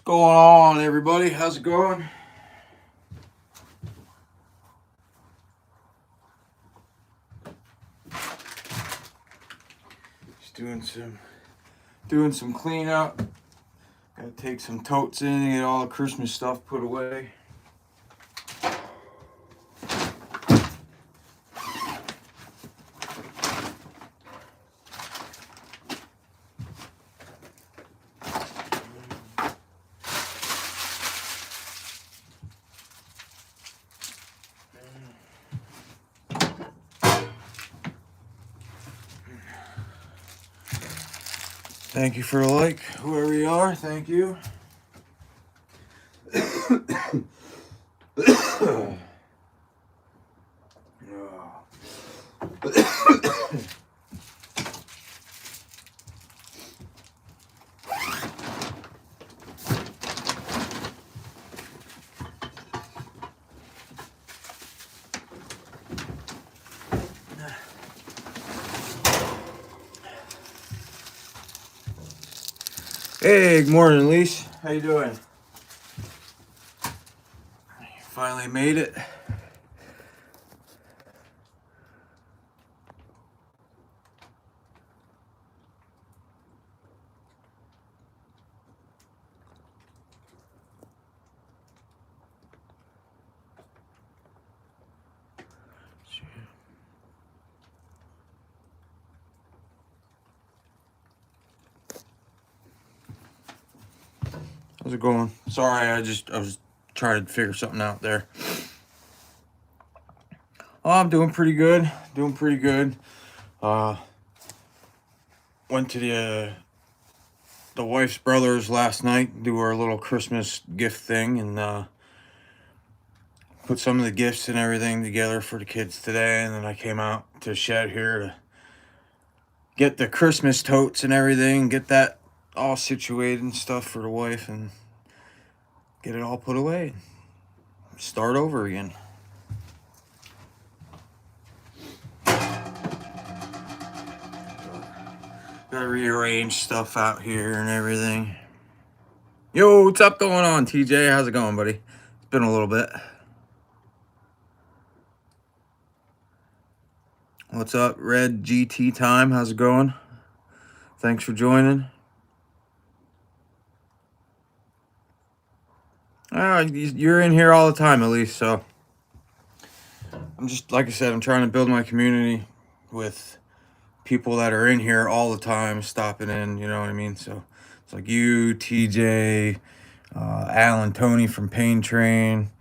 What's going on, everybody? How's it going? Just doing some cleanup. Gotta take some totes in and get all the Christmas stuff put away. Thank you for a like, whoever you are. Thank you. Hey, good morning, Lise. How you doing? Finally made it. How's it going? Sorry, I was trying to figure something out there. Oh, I'm doing pretty good. Went to the wife's brothers last night, do our little Christmas gift thing, and put some of the gifts and everything together for the kids today. And then I came out to the shed here to get the Christmas totes and everything, get that all situated and stuff for the wife, and get it all put away. Start over again. Gotta rearrange stuff out here and everything. Yo, what's up going on, TJ? How's it going, buddy? It's been a little bit. What's up, Red GT Time? How's it going? Thanks for joining. You're in here all the time, at least, so I'm just, like I said, I'm trying to build my community with people that are in here all the time, stopping in, you know what I mean? So it's like you, TJ, Alan, Tony from Pain Train,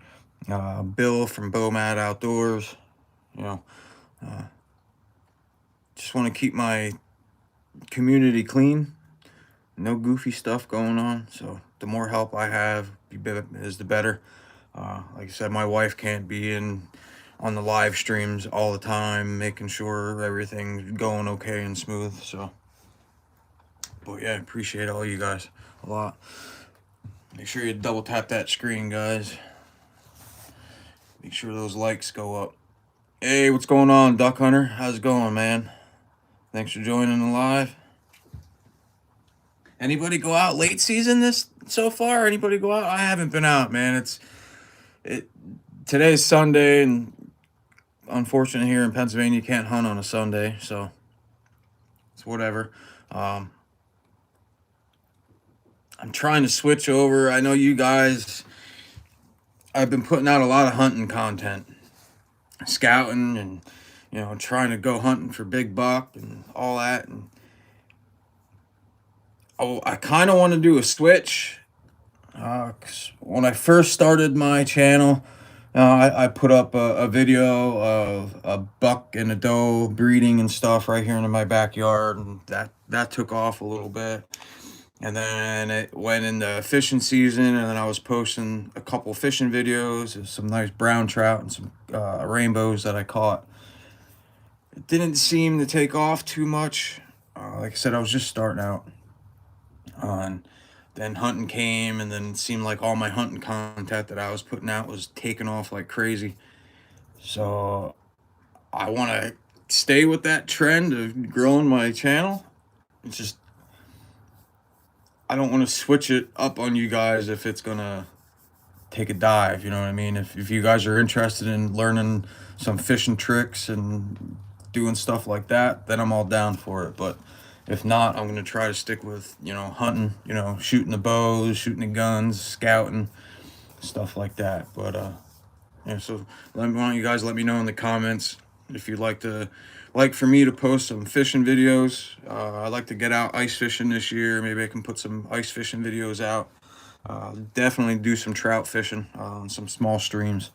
Bill from Bomad Outdoors, you know. Just want to keep my community clean, no goofy stuff going on. So the more help I have is the better. Like I said, my wife can't be in on the live streams all the time, making sure everything's going okay and smooth. So, but yeah, I appreciate all you guys a lot. Make sure you double tap that screen, guys. Make sure those likes go up. Hey, what's going on, Duck Hunter? How's it going, man? Thanks for joining the live. Anybody go out late season this so far? Anybody go out? I haven't been out, man. Today's Sunday, and unfortunately here in Pennsylvania you can't hunt on a Sunday, so it's whatever. I'm trying to switch over. I know you guys, I've been putting out a lot of hunting content, scouting, and trying to go hunting for big buck and all that. And I kind of want to do a switch. 'Cause when I first started my channel, I put up a video of a buck and a doe breeding and stuff right here in my backyard, and that took off a little bit. And then it went into fishing season, and then I was posting a couple fishing videos of some nice brown trout and some rainbows that I caught. It didn't seem to take off too much. Like I said, I was just starting out. Then hunting came, and then it seemed like all my hunting content that I was putting out was taking off like crazy. So I want to stay with that trend of growing my channel. It's just I don't want to switch it up on you guys if it's gonna take a dive. You know what I mean? If you guys are interested in learning some fishing tricks and doing stuff like that, then I'm all down for it. But if not, I'm gonna try to stick with, you know, hunting, you know, shooting the bows, shooting the guns, scouting, stuff like that. But yeah, so why don't you guys let me know in the comments if you'd like for me to post some fishing videos. I'd like to get out ice fishing this year. Maybe I can put some ice fishing videos out. Definitely do some trout fishing on some small streams.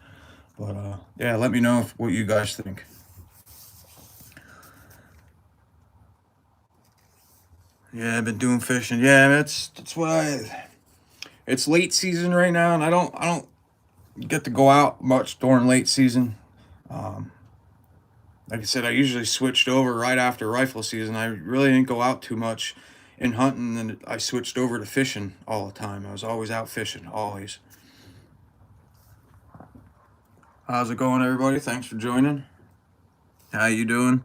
But yeah, let me know what you guys think. Yeah, I've been doing fishing. Yeah, that's what it's late season right now, and I don't get to go out much during late season. Um, like I said, I usually switched over right after rifle season. I really didn't go out too much in hunting, and I switched over to fishing all the time. I was always out fishing, always. How's it going, everybody? Thanks for joining. How you doing?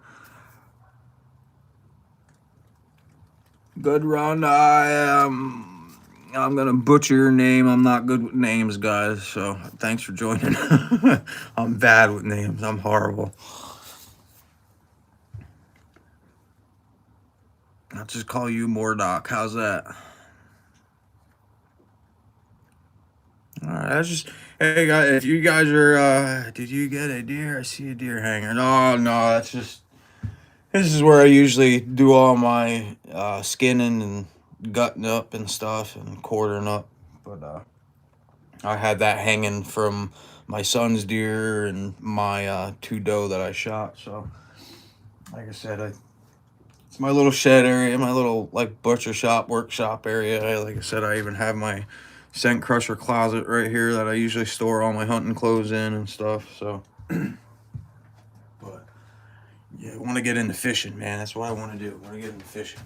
Good run. I'm gonna butcher your name. I'm not good with names, guys. So thanks for joining. I'm bad with names. I'm horrible. I'll just call you Mordock. How's that? All right. That's just. Hey guys, if you guys are, did you get a deer? I see a deer hanging. Oh no, that's just. This is where I usually do all my skinning and gutting up and stuff and quartering up. But I had that hanging from my son's deer and my 2 doe that I shot. So, like I said, it's my little shed area, my little like butcher shop, workshop area. Like I said, I even have my scent crusher closet right here that I usually store all my hunting clothes in and stuff. So, but yeah, I want to get into fishing, man. That's what I want to do. I want to get into fishing.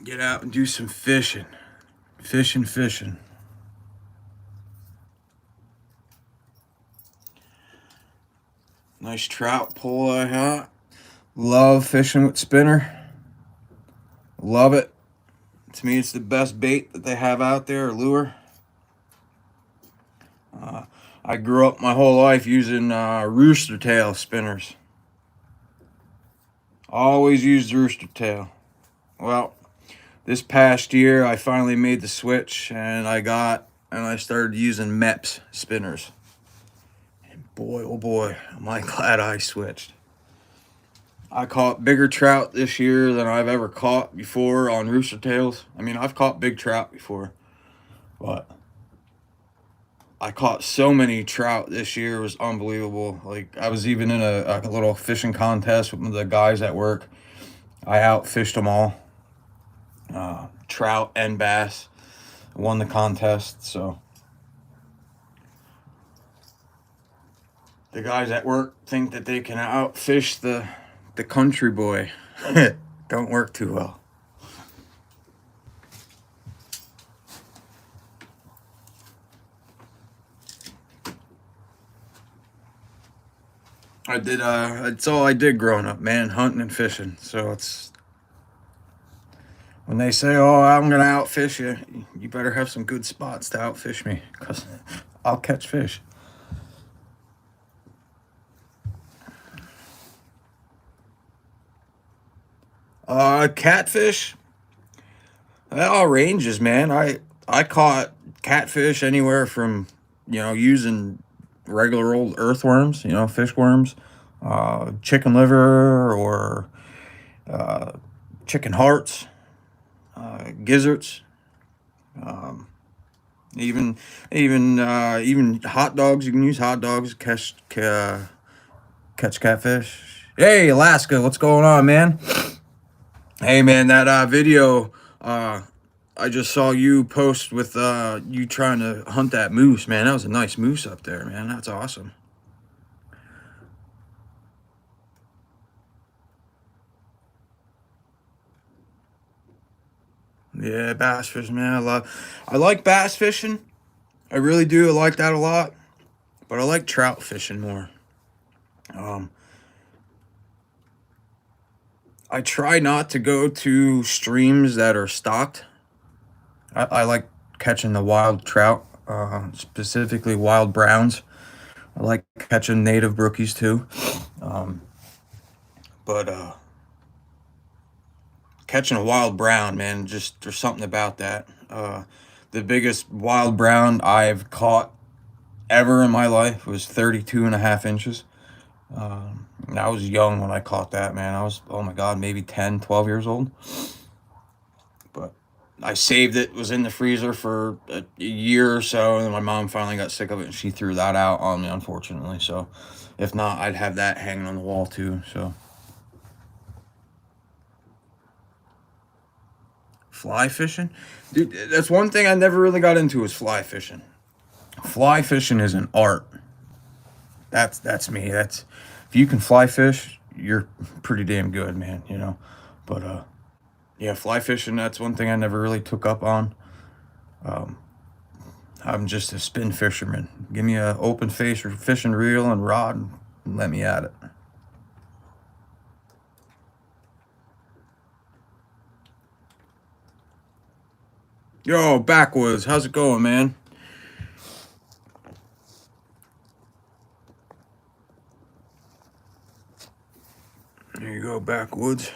Get out and do some fishing. Fishing. Nice trout pull I got. Love fishing with spinner. Love it. To me, it's the best bait that they have out there, lure. I grew up my whole life using rooster tail spinners. Always used rooster tail. Well, this past year, I finally made the switch, and I started using Mepps spinners. And boy, oh boy, am I glad I switched. I caught bigger trout this year than I've ever caught before on rooster tails. I mean, I've caught big trout before, but I caught so many trout this year. It was unbelievable. Like, I was even in a little fishing contest with the guys at work. I outfished them all. Trout and bass. Won the contest, so. The guys at work think that they can outfish the country boy. Don't work too well. It's all I did growing up, man, hunting and fishing. So it's, when they say, oh, I'm gonna outfish you, you better have some good spots to outfish me, because I'll catch fish. Catfish, that all ranges, man. I caught catfish anywhere from, you know, using regular old earthworms, you know, fish worms, chicken liver, or chicken hearts, gizzards, even hot dogs. You can use hot dogs to catch catfish. Hey, Alaska, what's going on, man? Hey, man, that video I just saw you post with you trying to hunt that moose, man. That was a nice moose up there, man. That's awesome. Yeah, bass fishing, man. I like bass fishing. I really do. I like that a lot. But I like trout fishing more. Um, I try not to go to streams that are stocked. I like catching the wild trout, specifically wild browns. I like catching native brookies too. Um, but catching a wild brown, man, just there's something about that. The biggest wild brown I've caught ever in my life was 32 and a half inches. And I was young when I caught that, man. I was, oh my God, maybe 10, 12 years old. But I saved it, was in the freezer for a year or so, and then my mom finally got sick of it and she threw that out on me, unfortunately. So if not, I'd have that hanging on the wall too. So fly fishing, dude, that's one thing I never really got into is fly fishing. Fly fishing is an art. That's me. That's if you can fly fish, you're pretty damn good, man. You know, but yeah, fly fishing. That's one thing I never really took up on. Um, I'm just a spin fisherman. Give me a open face or fishing reel and rod, and let me at it. Yo, backwoods, how's it going, man? There you go, backwoods.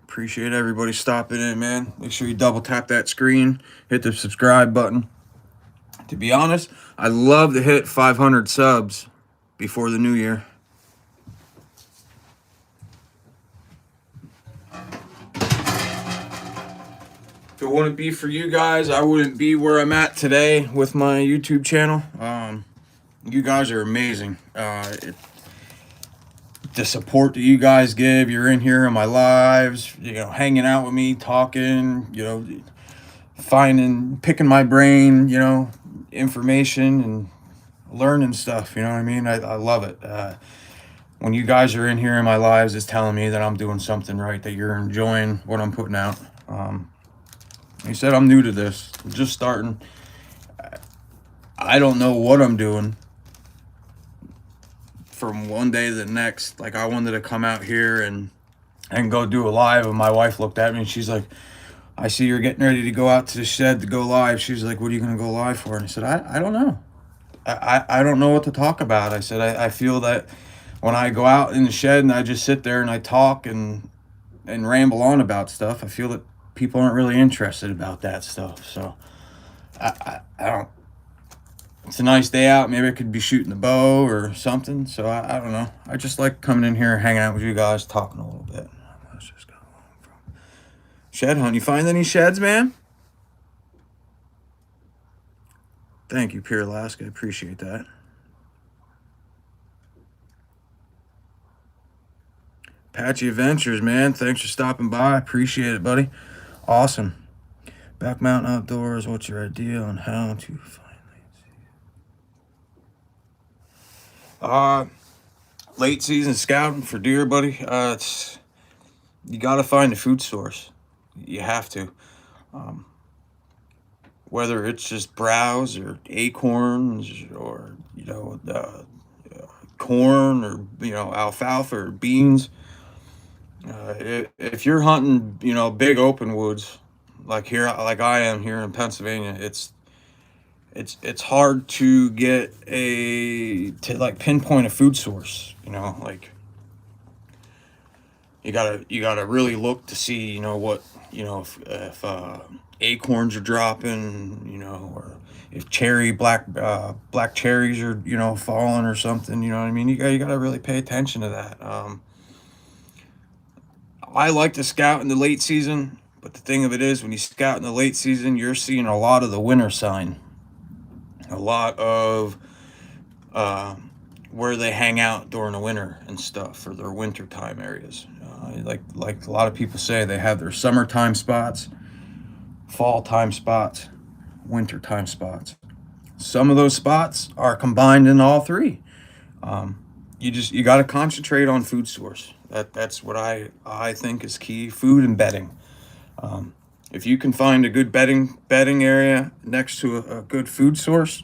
Appreciate everybody stopping in, man. Make sure you double tap that screen, hit the subscribe button. To be honest, I'd love to hit 500 subs before the new year. If it wouldn't be for you guys, I wouldn't be where I'm at today with my YouTube channel. You guys are amazing. The support that you guys give, you're in here in my lives, you know, hanging out with me, talking, you know, picking my brain, you know, information and learning stuff. You know what I mean? I love it. When you guys are in here in my lives, it's telling me that I'm doing something right, that you're enjoying what I'm putting out. Like I said, I'm new to this. I'm just starting. I don't know what I'm doing from one day to the next. Like I wanted to come out here and go do a live, and my wife looked at me and she's like, I see you're getting ready to go out to the shed to go live. She's like, what are you going to go live for? And I said, I don't know. I don't know what to talk about. I said, I feel that when I go out in the shed and I just sit there and I talk and ramble on about stuff, I feel that people aren't really interested about that stuff. So I don't, it's a nice day out. Maybe I could be shooting the bow or something. So I don't know. I just like coming in here, hanging out with you guys, talking a little bit. Let's just go from shed hunt. You find any sheds, man? Thank you, Pure Alaska. I appreciate that. Patchy Adventures, man. Thanks for stopping by. Appreciate it, buddy. Awesome. Back Mountain Outdoors. What's your idea on how to find late season scouting for deer, buddy? It's you got to find a food source. You have to. Um, Whether it's just browse or acorns or you know corn or you know alfalfa or beans. If you're hunting, you know, big open woods like here, like I am here in Pennsylvania, it's hard to get to like pinpoint a food source. You know, like you gotta really look to see, you know, what you know if acorns are dropping, you know, or if black cherries are you know falling or something. You know what I mean? You gotta really pay attention to that. I like to scout in the late season, but the thing of it is, when you scout in the late season, you're seeing a lot of the winter sign, a lot of uh, where they hang out during the winter and stuff for their winter time areas. Like a lot of people say, they have their summertime spots, fall time spots, winter time spots. Some of those spots are combined in all three. You got to concentrate on food source. That's what I think is key. Food and bedding. If you can find a good bedding area next to a good food source,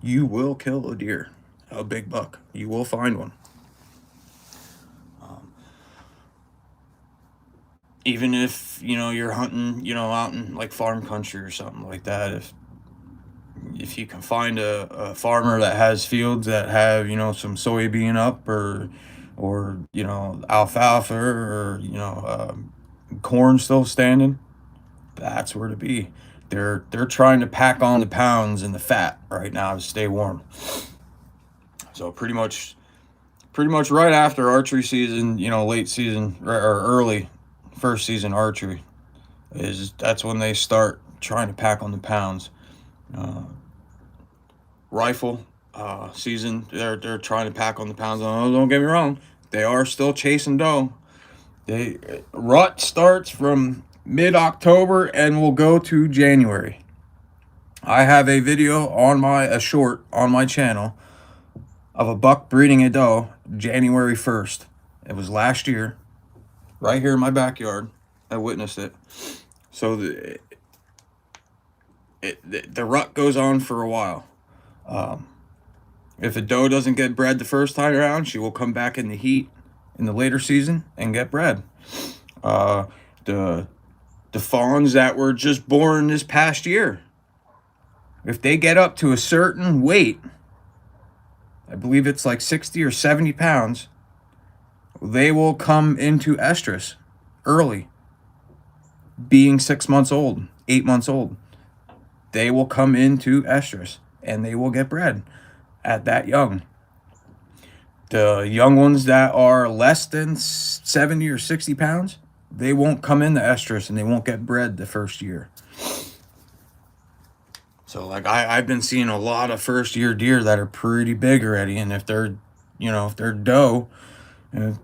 you will kill a deer. a big buck. You will find one. Even if, you know, you're hunting, you know, out in like farm country or something like that, if you can find a farmer that has fields that have, you know, some soybean up, or you know, alfalfa, or you know, corn still standing, that's where to be. They're trying to pack on the pounds and the fat right now to stay warm. So pretty much right after archery season, you know, late season or early first season archery, is that's when they start trying to pack on the pounds. Uh, Rifle season, they're trying to pack on the pounds. Oh, don't get me wrong, they are still chasing doe. They rut starts from mid-October and will go to January. I have a video on a short on my channel of a buck breeding a doe January 1st. It was last year, right here in my backyard. I witnessed it. So the rut goes on for a while. If a doe doesn't get bred the first time around, she will come back in the heat in the later season and get bred. The fawns that were just born this past year, if they get up to a certain weight, I believe it's like 60 or 70 pounds, they will come into estrus early, being 6 months old, 8 months old. They will come into estrus and they will get bred at that young. The young ones that are less than 70 or 60 pounds, they won't come into estrus and they won't get bred the first year. So like I've been seeing a lot of first year deer that are pretty big already, and if they're, you know, if they're doe,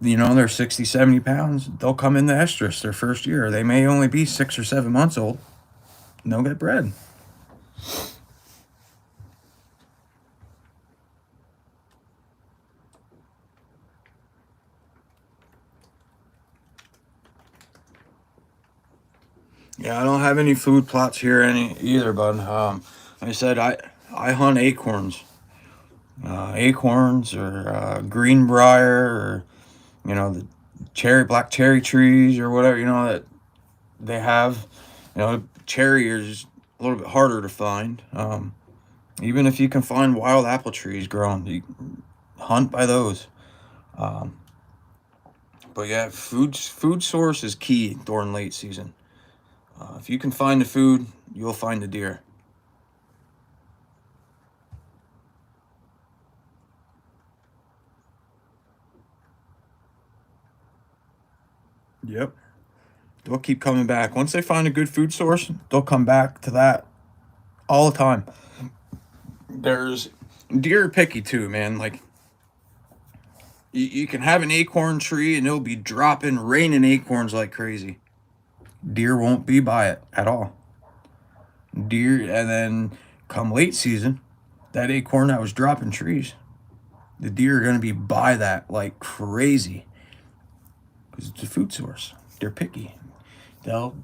you know, they're 60, 70 pounds, they'll come into estrus their first year. They may only be 6 or 7 months old, and they'll get bred. Yeah, I don't have any food plots here either, bud. Like I said, I hunt acorns. Acorns, or greenbrier, or you know, the black cherry trees or whatever, you know, that they have. You know, cherry is a little bit harder to find. Even if you can find wild apple trees growing, you hunt by those. But yeah, food source is key during late season. If you can find the food, you'll find the deer. Yep. They'll keep coming back. Once they find a good food source, they'll come back to that all the time. There's deer are picky too, man. Like you can have an acorn tree and it'll be dropping, raining acorns like crazy. Deer won't be by it at all. Deer, and then come late season, that acorn that was dropping trees, the deer are going to be by that like crazy because it's a food source. They're picky. They'll,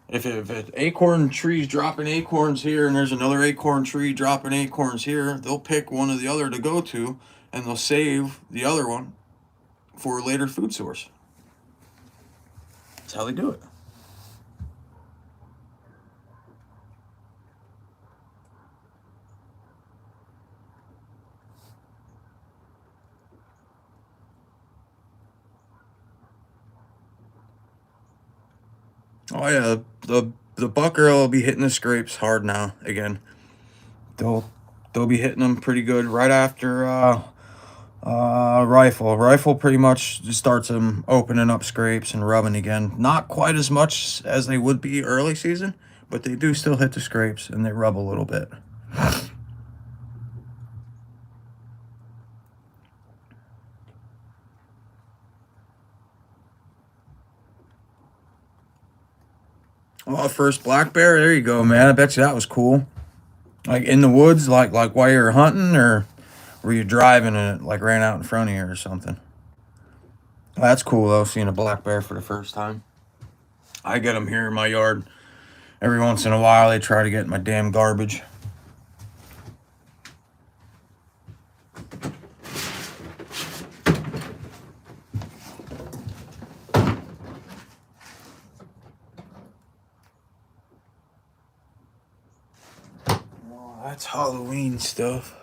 if an acorn tree's dropping acorns here and there's another acorn tree dropping acorns here, they'll pick one or the other to go to, and they'll save the other one for a later food source. That's how they do it. Oh yeah, the buck earl will be hitting the scrapes hard now again. They'll be hitting them pretty good right after rifle. Rifle pretty much just starts them opening up scrapes and rubbing again. Not quite as much as they would be early season, but they do still hit the scrapes and they rub a little bit. Oh, first black bear, there you go, man. I bet you that was cool. Like in the woods, like while you were hunting, or were you driving and it like ran out in front of you or something? Well, that's cool though, seeing a black bear for the first time. I get them here in my yard every once in a while. They try to get my damn garbage. That's Halloween stuff.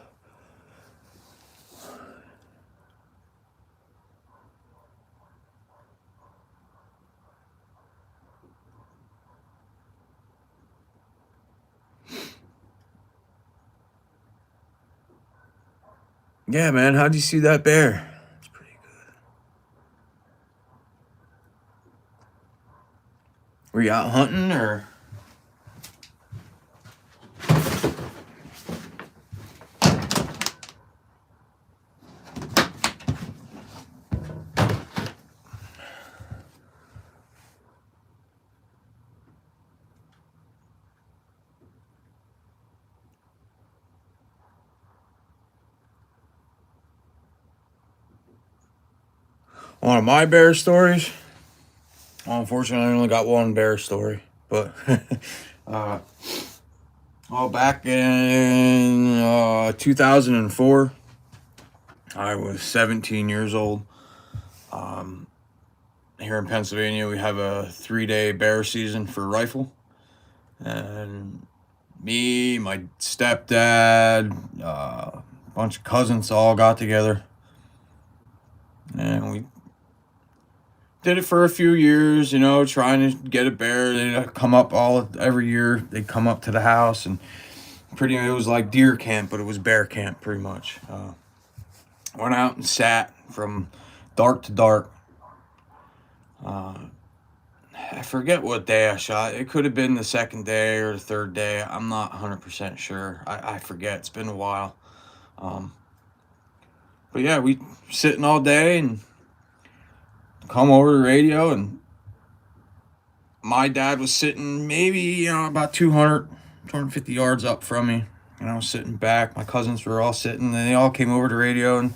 Yeah, man. How'd you see that bear? It's pretty good. Were you out hunting or? One of my bear stories. Well, unfortunately, I only got one bear story, but back in 2004, I was 17 years old. Here in Pennsylvania, we have a 3-day bear season for rifle, and me, my stepdad, a bunch of cousins all got together, and we did it for a few years, trying to get a bear. They'd come up every year. They'd come up to the house, and it was like deer camp, but it was bear camp pretty much. Went out and sat from dark to dark. I forget what day I shot. It could have been the second day or the third day. I'm not 100% sure. I forget. It's been a while. But yeah, we sitting all day and come over to the radio, and my dad was sitting maybe, about 250 yards up from me. And I was sitting back. My cousins were all sitting, and they all came over to the radio, and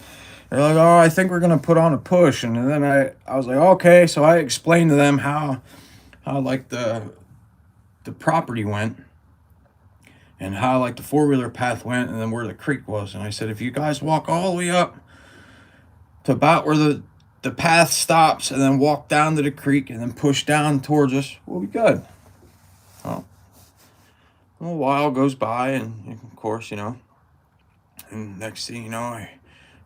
they're like, "Oh, I think we're going to put on a push." And then I was like, "Okay." So I explained to them how like the property went, and how like the 4-wheeler path went, and then where the creek was. And I said, if you guys walk all the way up to about where the path stops, and then walk down to the creek, and then push down towards us, we'll be good. Well, a while goes by, and of course, and next thing you know,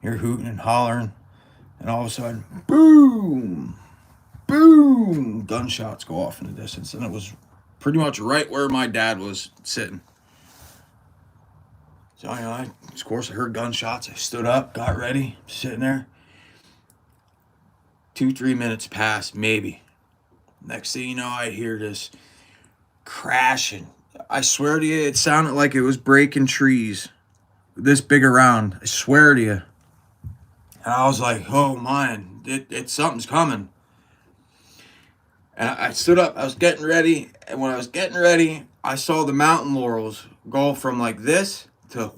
you're hooting and hollering, and all of a sudden, boom, boom, gunshots go off in the distance, and it was pretty much right where my dad was sitting. So, of course, I heard gunshots. I stood up, got ready, sitting there. 2-3 minutes passed, maybe. Next thing you know, I hear this crashing. I swear to you, it sounded like it was breaking trees this big around. I swear to you. And I was like, oh man, it's something's coming. And I stood up, I was getting ready, and when I was getting ready, I saw the mountain laurels go from like this to,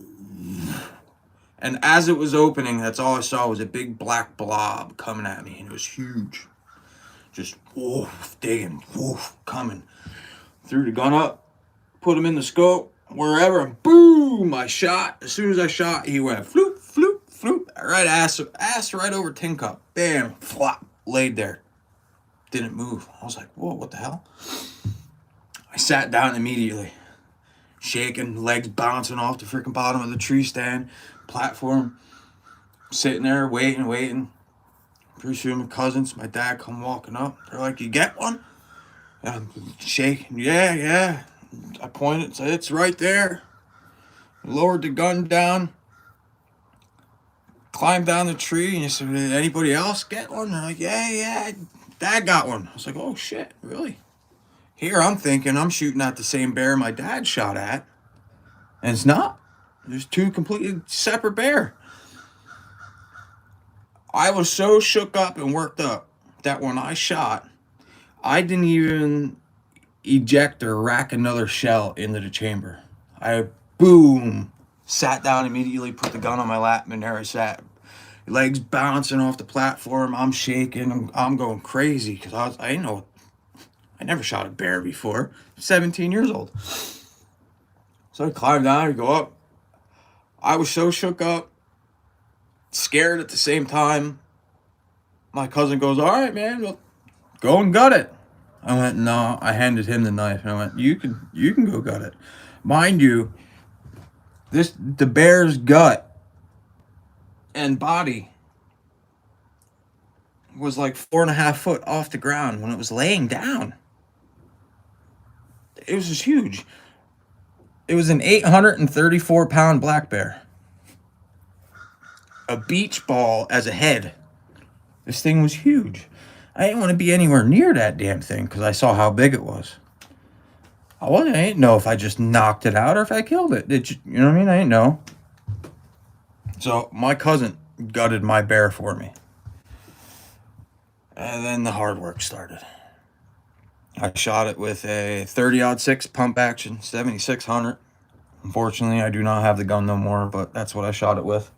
and as it was opening, that's all I saw was a big black blob coming at me, and it was huge. Just woof, digging, woof, coming. Threw the gun up, put him in the scope, wherever, boom, I shot. As soon as I shot, he went floop, floop, floop, right ass right over tin cup. Bam, flop, laid there. Didn't move. I was like, whoa, what the hell? I sat down immediately, shaking, legs bouncing off the freaking bottom of the tree stand, platform, sitting there, waiting. Pretty soon my cousins, my dad come walking up. They're like, you get one? And I'm shaking. Yeah. I pointed, said, it's right there. Lowered the gun down, climbed down the tree, and he said, did anybody else get one? And they're like, yeah, Dad got one. I was like, oh shit, really? Here I'm thinking I'm shooting at the same bear my dad shot at, and it's not. There's two completely separate bear. I was so shook up and worked up that when I shot, I didn't even eject or rack another shell into the chamber. I boom, sat down immediately, put the gun on my lap, and there I sat, legs bouncing off the platform. I'm shaking. I'm going crazy because I didn't know. I never shot a bear before. 17 years old. So I climbed down. I go up. I was so shook up, scared at the same time. My cousin goes, all right, man, well, go and gut it. I went, no. I handed him the knife, and I went, you can go gut it. Mind you, The bear's gut and body was like 4.5 foot off the ground when it was laying down. It was just huge. It was an 834-pound black bear. A beach ball as a head. This thing was huge. I didn't want to be anywhere near that damn thing because I saw how big it was. I didn't know if I just knocked it out or if I killed it. You know what I mean? I didn't know. So my cousin gutted my bear for me. And then the hard work started. I shot it with a 30-06 pump action 7600. Unfortunately, I do not have the gun no more, but that's what I shot it with.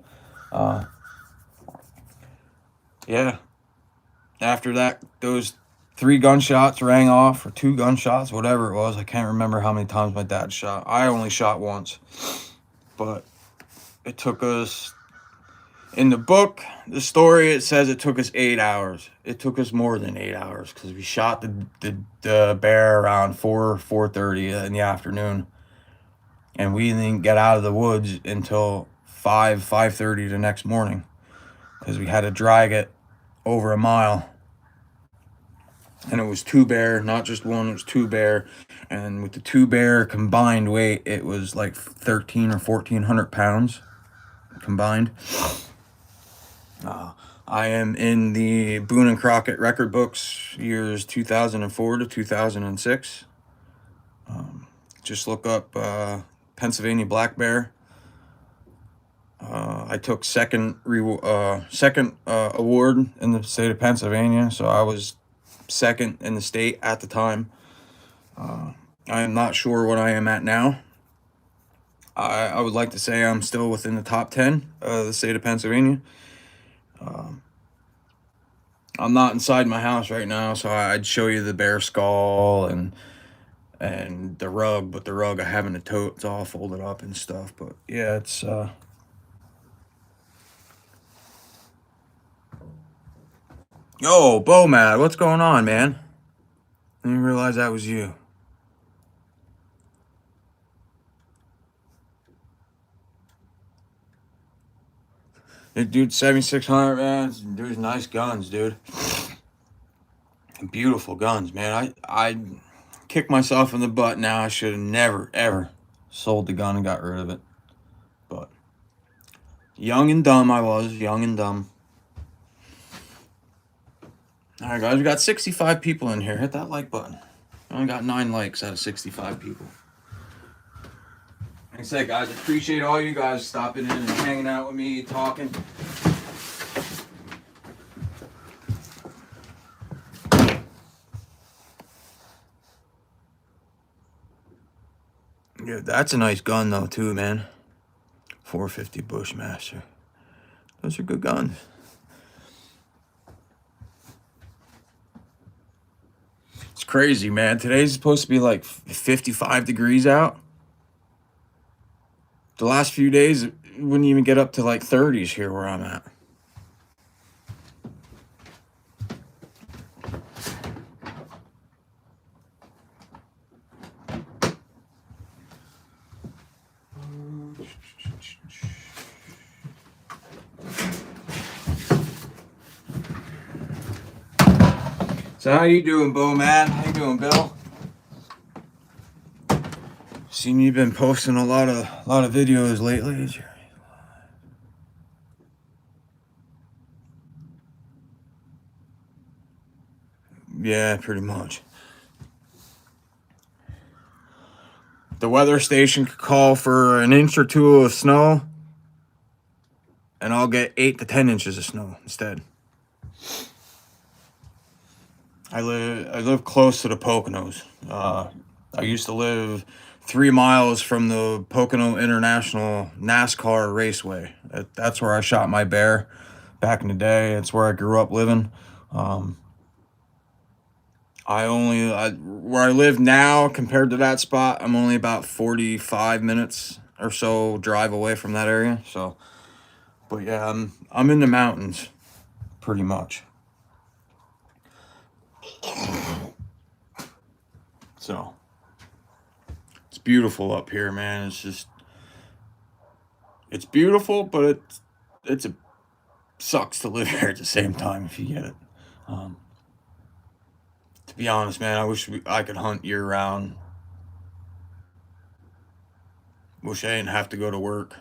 Yeah. After that, those 3 gunshots rang off, or 2 gunshots, whatever it was. I can't remember how many times my dad shot. I only shot once. But it took us, in the book, the story, it says it took us 8 hours. It took us more than 8 hours because we shot the bear around 4:30 in the afternoon. And we didn't get out of the woods until 5:30 the next morning because we had to drag it over a mile. And it was 2 bear, not just one, it was 2 bear. And with the 2 bear combined weight, it was like 1,300 or 1,400 pounds combined. I am in the Boone and Crockett record books, years 2004 to 2006. Just look up Pennsylvania black bear. I took second award in the state of Pennsylvania, so I was second in the state at the time. I am not sure what I am at now. I would like to say I'm still within the top 10 of the state of Pennsylvania. I'm not inside my house right now, so I'd show you the bear skull and the rug, but the rug I have in the tote, it's all folded up and stuff. But yeah, it's Yo, Bomad, what's going on, man? I didn't realize that was you. Dude, 7,600, man. Dude's nice guns, dude. Beautiful guns, man. I kick myself in the butt now. I should have never, ever sold the gun and got rid of it. But young and dumb I was. Young and dumb. All right, guys. We got 65 people in here. Hit that like button. I only got 9 likes out of 65 people. Like I said, guys, I appreciate all you guys stopping in and hanging out with me, talking. Yeah, that's a nice gun, though, too, man. 450 Bushmaster. Those are good guns. It's crazy, man. Today's supposed to be like 55 degrees out. The last few days, it wouldn't even get up to like 30s here where I'm at. So how you doing, Bo, man? How you doing, Bill? Seen you've been posting a lot of videos lately. Yeah, pretty much. The weather station could call for an inch or 2 of snow, and I'll get 8 to 10 inches of snow instead. I live close to the Poconos. I used to live 3 miles from the Pocono International NASCAR Raceway. That's where I shot my bear back in the day. It's where I grew up living. Where I live now compared to that spot, I'm only about 45 minutes or so drive away from that area. So, but yeah, I'm in the mountains pretty much. So it's beautiful up here, man. It's just It's beautiful, but it's a sucks to live here at the same time if you get it. Um, to be honest, man, I wish I could hunt year round. Wish I didn't have to go to work.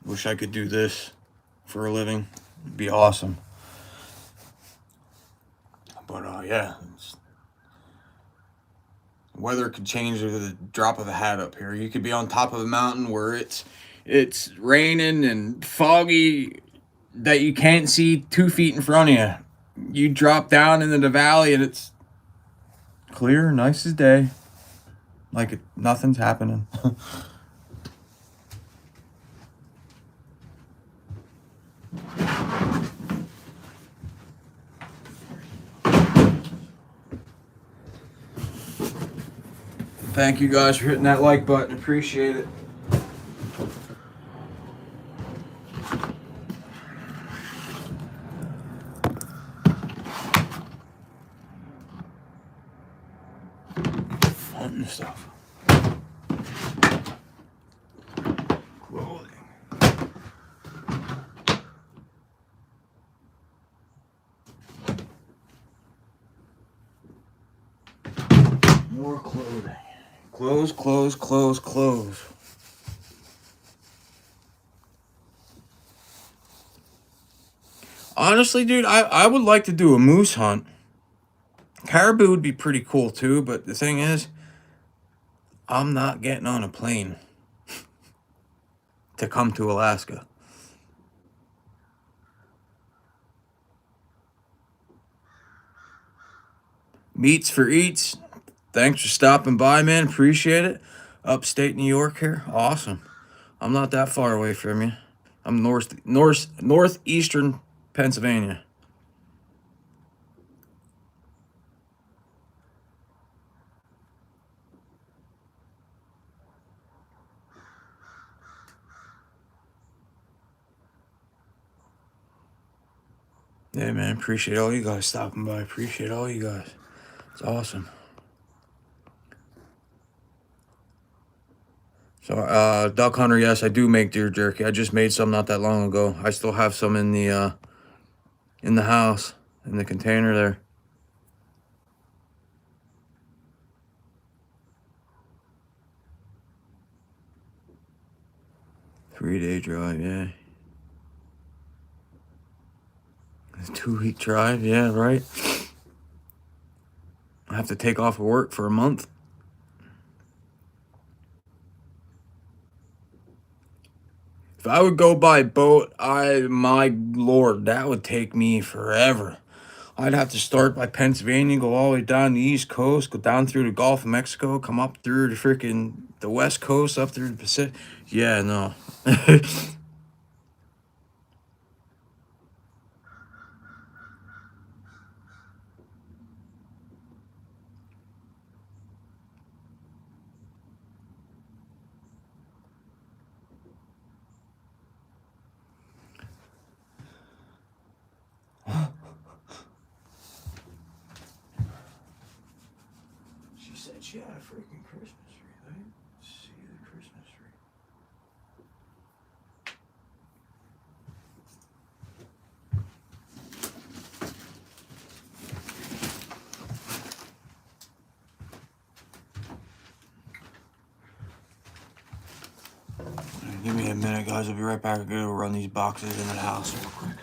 Wish I could do this for a living. It'd be awesome. But yeah, weather could change with the drop of a hat up here. You could be on top of a mountain where it's raining and foggy that you can't see 2 feet in front of you. You drop down into the valley and it's clear, nice as day, like nothing's happening. Thank you guys for hitting that like button. Appreciate it. Hunting stuff. Clothing. More clothing. Clothes. Honestly, dude, I would like to do a moose hunt. Caribou would be pretty cool too, but the thing is, I'm not getting on a plane to come to Alaska. Meats for eats. Thanks for stopping by, man. Appreciate it. Upstate New York here. Awesome. I'm not that far away from you. I'm northeastern Pennsylvania. Yeah, man. Appreciate all you guys stopping by. Appreciate all you guys. It's awesome. So, duck hunter, yes, I do make deer jerky. I just made some not that long ago. I still have some in the house, in the container there. Three-day drive, yeah. 2-week drive, yeah, right. I have to take off of work for a month. If I would go by boat, my lord, that would take me forever. I'd have to start by Pennsylvania, go all the way down the East Coast, go down through the Gulf of Mexico, come up through the West Coast, up through the Pacific. Yeah, no. She said she had a freaking Christmas tree. Let me see the Christmas tree. Give me a minute, guys. I'll be right back. I'm gonna run these boxes into the house real quick.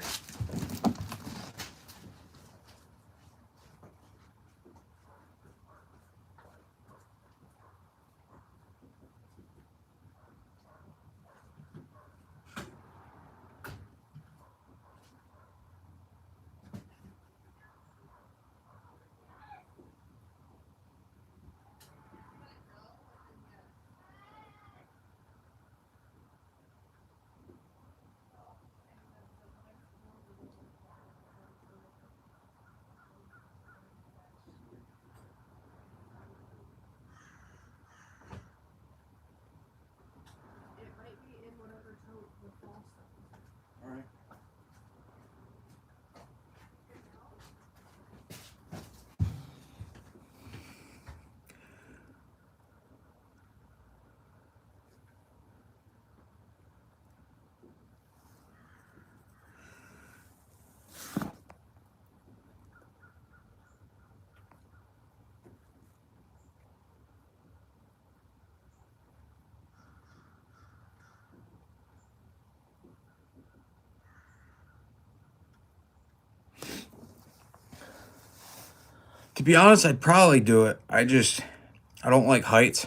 To be honest, I'd probably do it. I don't like heights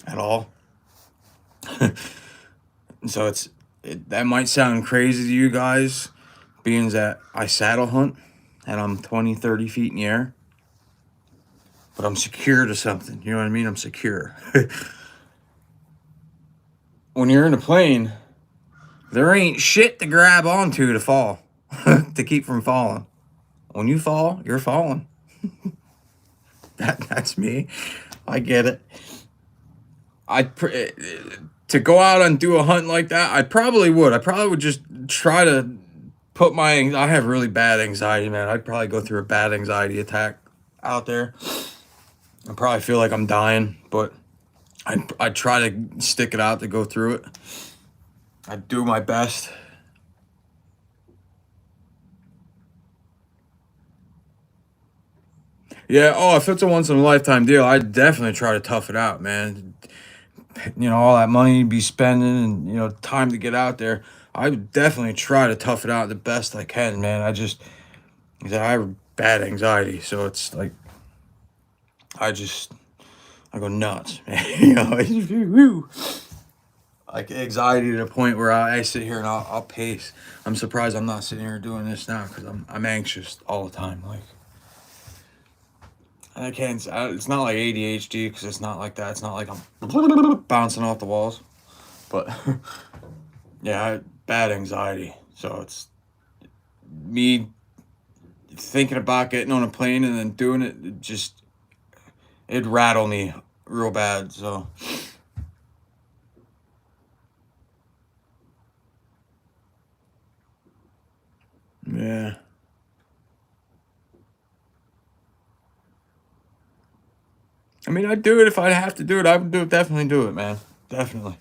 at all. So that might sound crazy to you guys, being that I saddle hunt and I'm 20, 30 feet in the air. But I'm secure to something. You know what I mean? I'm secure. When you're in a plane, there ain't shit to grab onto to fall, to keep from falling. When you fall, you're falling. That's me. I get it. To go out and do a hunt like that, I probably would. I probably would just try to I have really bad anxiety, man. I'd probably go through a bad anxiety attack out there. I probably feel like I'm dying, but I'd try to stick it out to go through it. I'd do my best. Yeah, oh, if it's a once in a lifetime deal, I'd definitely try to tough it out, man. You know, all that money you'd be spending and, you know, time to get out there. I would definitely try to tough it out the best I can, man. I have bad anxiety, so it's like, I go nuts, man. You know, like anxiety to the point where I sit here and I'll pace. I'm surprised I'm not sitting here doing this now because I'm anxious all the time. Like, and it's not like ADHD because it's not like that. It's not like I'm bouncing off the walls, but yeah, I had bad anxiety. So it's me thinking about getting on a plane and then doing it. It'd rattle me real bad. So. Yeah. I mean, I'd do it if I'd have to do it. I would definitely do it, man. Definitely.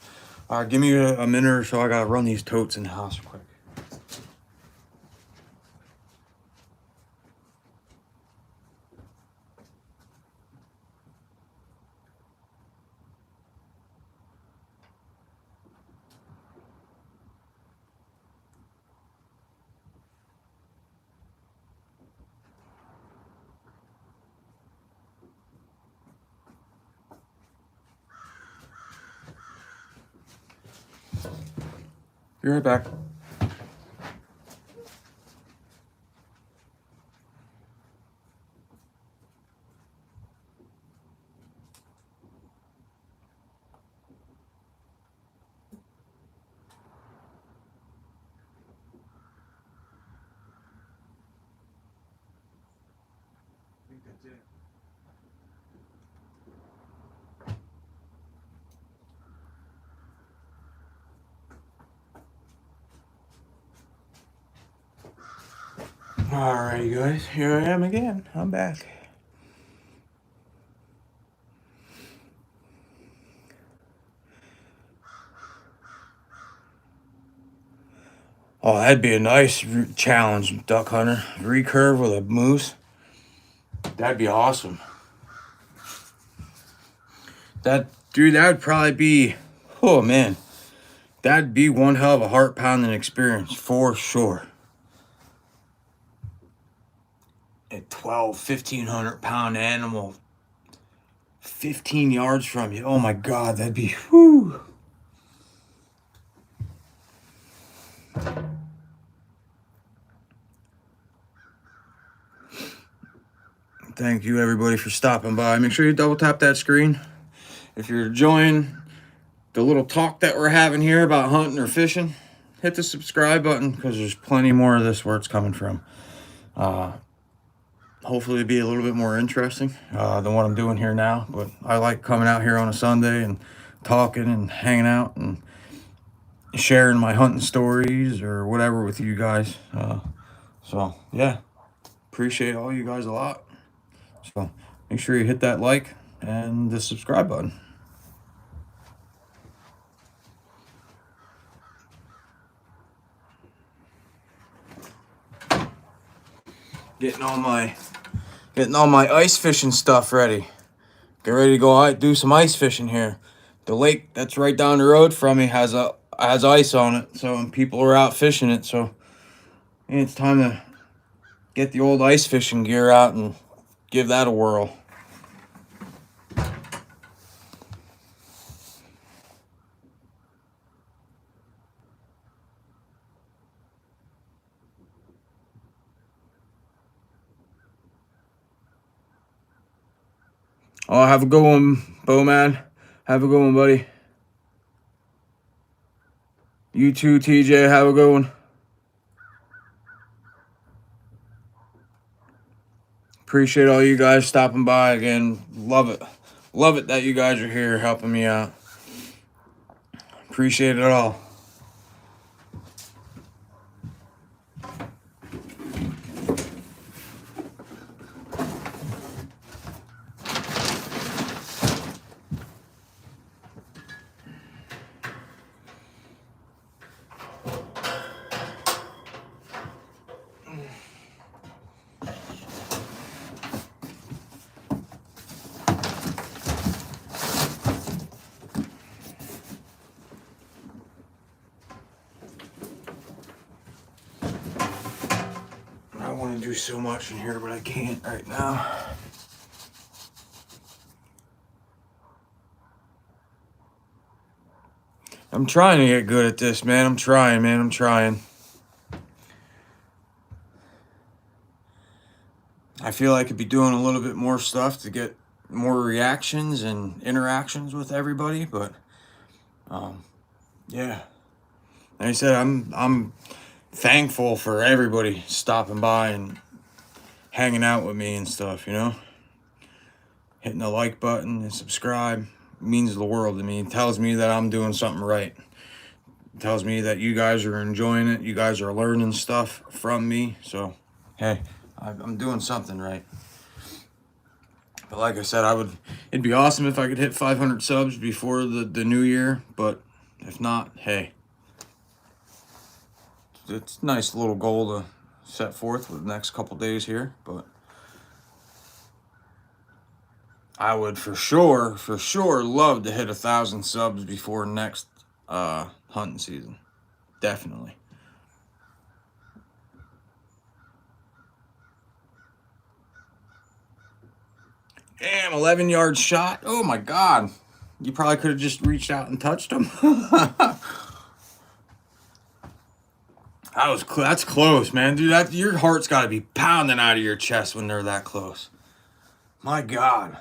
All right, give me a minute or so. I gotta run these totes in the house quick. Be right back. I think that's it. Alrighty, guys. Here I am again. I'm back. Oh, that'd be a nice challenge, duck hunter. Recurve with a moose. That'd be awesome. That'd probably be, oh man, that'd be one hell of a heart pounding experience for sure. A 1,500 pound animal 15 yards from you. Oh my God, that'd be, whew. Thank you everybody for stopping by. Make sure you double tap that screen. If you're enjoying the little talk that we're having here about hunting or fishing, hit the subscribe button because there's plenty more of this where it's coming from. Hopefully it'll be a little bit more interesting than what I'm doing here now. But I like coming out here on a Sunday and talking and hanging out and sharing my hunting stories or whatever with you guys. So yeah, appreciate all you guys a lot. So make sure you hit that like and the subscribe button. Getting all my ice fishing stuff ready. Get ready to go out, do some ice fishing here. The lake that's right down the road from me has ice on it, so and people are out fishing it. So it's time to get the old ice fishing gear out and give that a whirl. Oh, have a good one, Bowman. Have a good one, buddy. You too, TJ. Have a good one. Appreciate all you guys stopping by again. Love it. Love it that you guys are here helping me out. Appreciate it all. I want to do so much in here, but I can't right now. I'm trying to get good at this, man. I'm trying, man. I'm trying. I feel I could be doing a little bit more stuff to get more reactions and interactions with everybody, but yeah. Like I said, I'm thankful for everybody stopping by and hanging out with me and stuff, you know. Hitting the like button and subscribe means the world to me. It tells me that I'm doing something right. It tells me that you guys are enjoying it. You guys are learning stuff from me. So, hey, I'm doing something right. But like I said, it'd be awesome if I could hit 500 subs before the new year. But if not, hey, it's a nice little goal to set forth for the next couple days here. But I would for sure love to hit 1,000 subs before next hunting season. Definitely. Damn, 11-yard shot. Oh my God. You probably could have just reached out and touched him. That's close, man. Dude, your heart's got to be pounding out of your chest when they're that close. My God.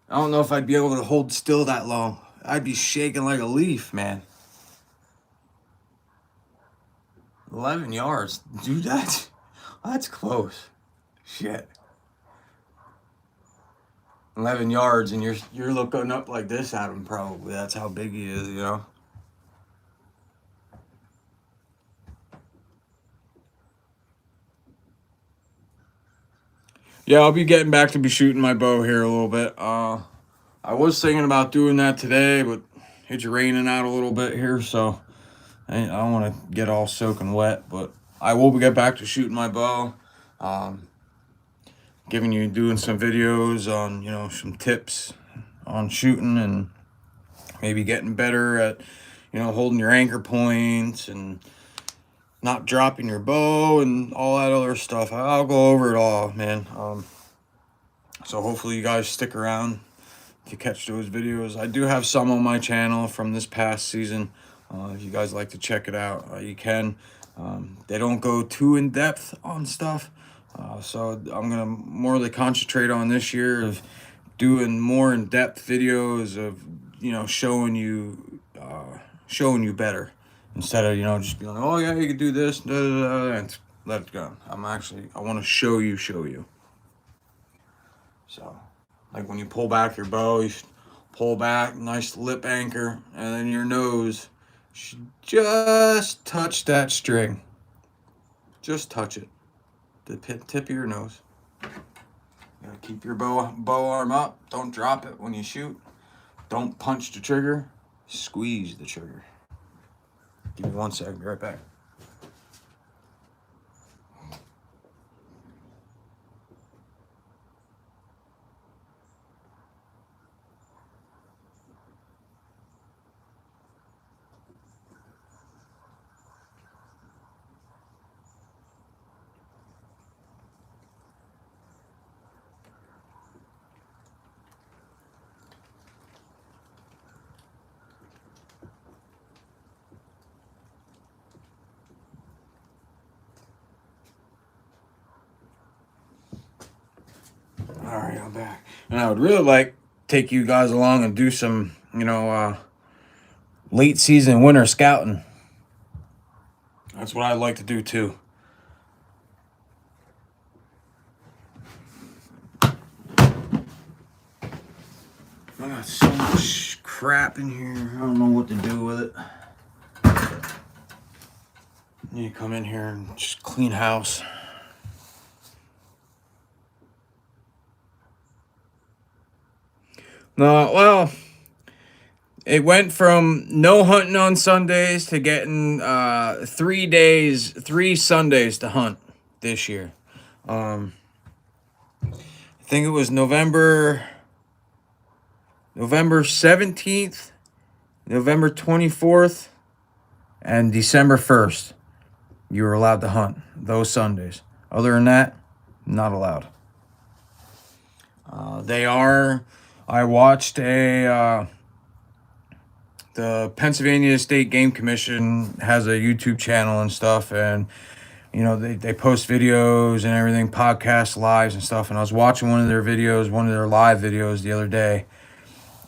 I don't know if I'd be able to hold still that long. I'd be shaking like a leaf, man. 11 yards. Dude, that's close. Shit. 11 yards and you're looking up like this at him probably. That's how big he is, you know. Yeah, I'll be getting back to be shooting my bow here a little bit. I was thinking about doing that today, but it's raining out a little bit here, so I don't want to get all soaking wet, but I will get back to shooting my bow. Doing some videos on, you know, some tips on shooting and maybe getting better at, you know, holding your anchor points and not dropping your bow and all that other stuff. I'll go over it all, man. So hopefully you guys stick around to catch those videos. I do have some on my channel from this past season. If you guys like to check it out, you can. They don't go too in depth on stuff. So I'm gonna more concentrate on this year of doing more in depth videos of, you know, showing you better instead of, you know, just being like, oh yeah, you can do this, da, da, da, and let it go. I want to show you. So, like when you pull back your bow, you should pull back, nice lip anchor, and then your nose should just touch that string. Just touch it. The tip of your nose. You gotta keep your bow arm up. Don't drop it when you shoot. Don't punch the trigger. Squeeze the trigger. Give me 1 second. Be right back. back. And I would really like take you guys along and do some, late season winter scouting. That's what I'd like to do too. I got so much crap in here. I don't know what to do with it. Need to come in here and just clean house. No, well, it went from no hunting on Sundays to getting 3 Sundays to hunt this year. I think it was November 17th, November 24th, and December 1st. You were allowed to hunt those Sundays. Other than that, not allowed. I watched the Pennsylvania State Game Commission has a YouTube channel and stuff, and they post videos and everything, podcasts, lives and stuff. And I was watching one of their live videos the other day,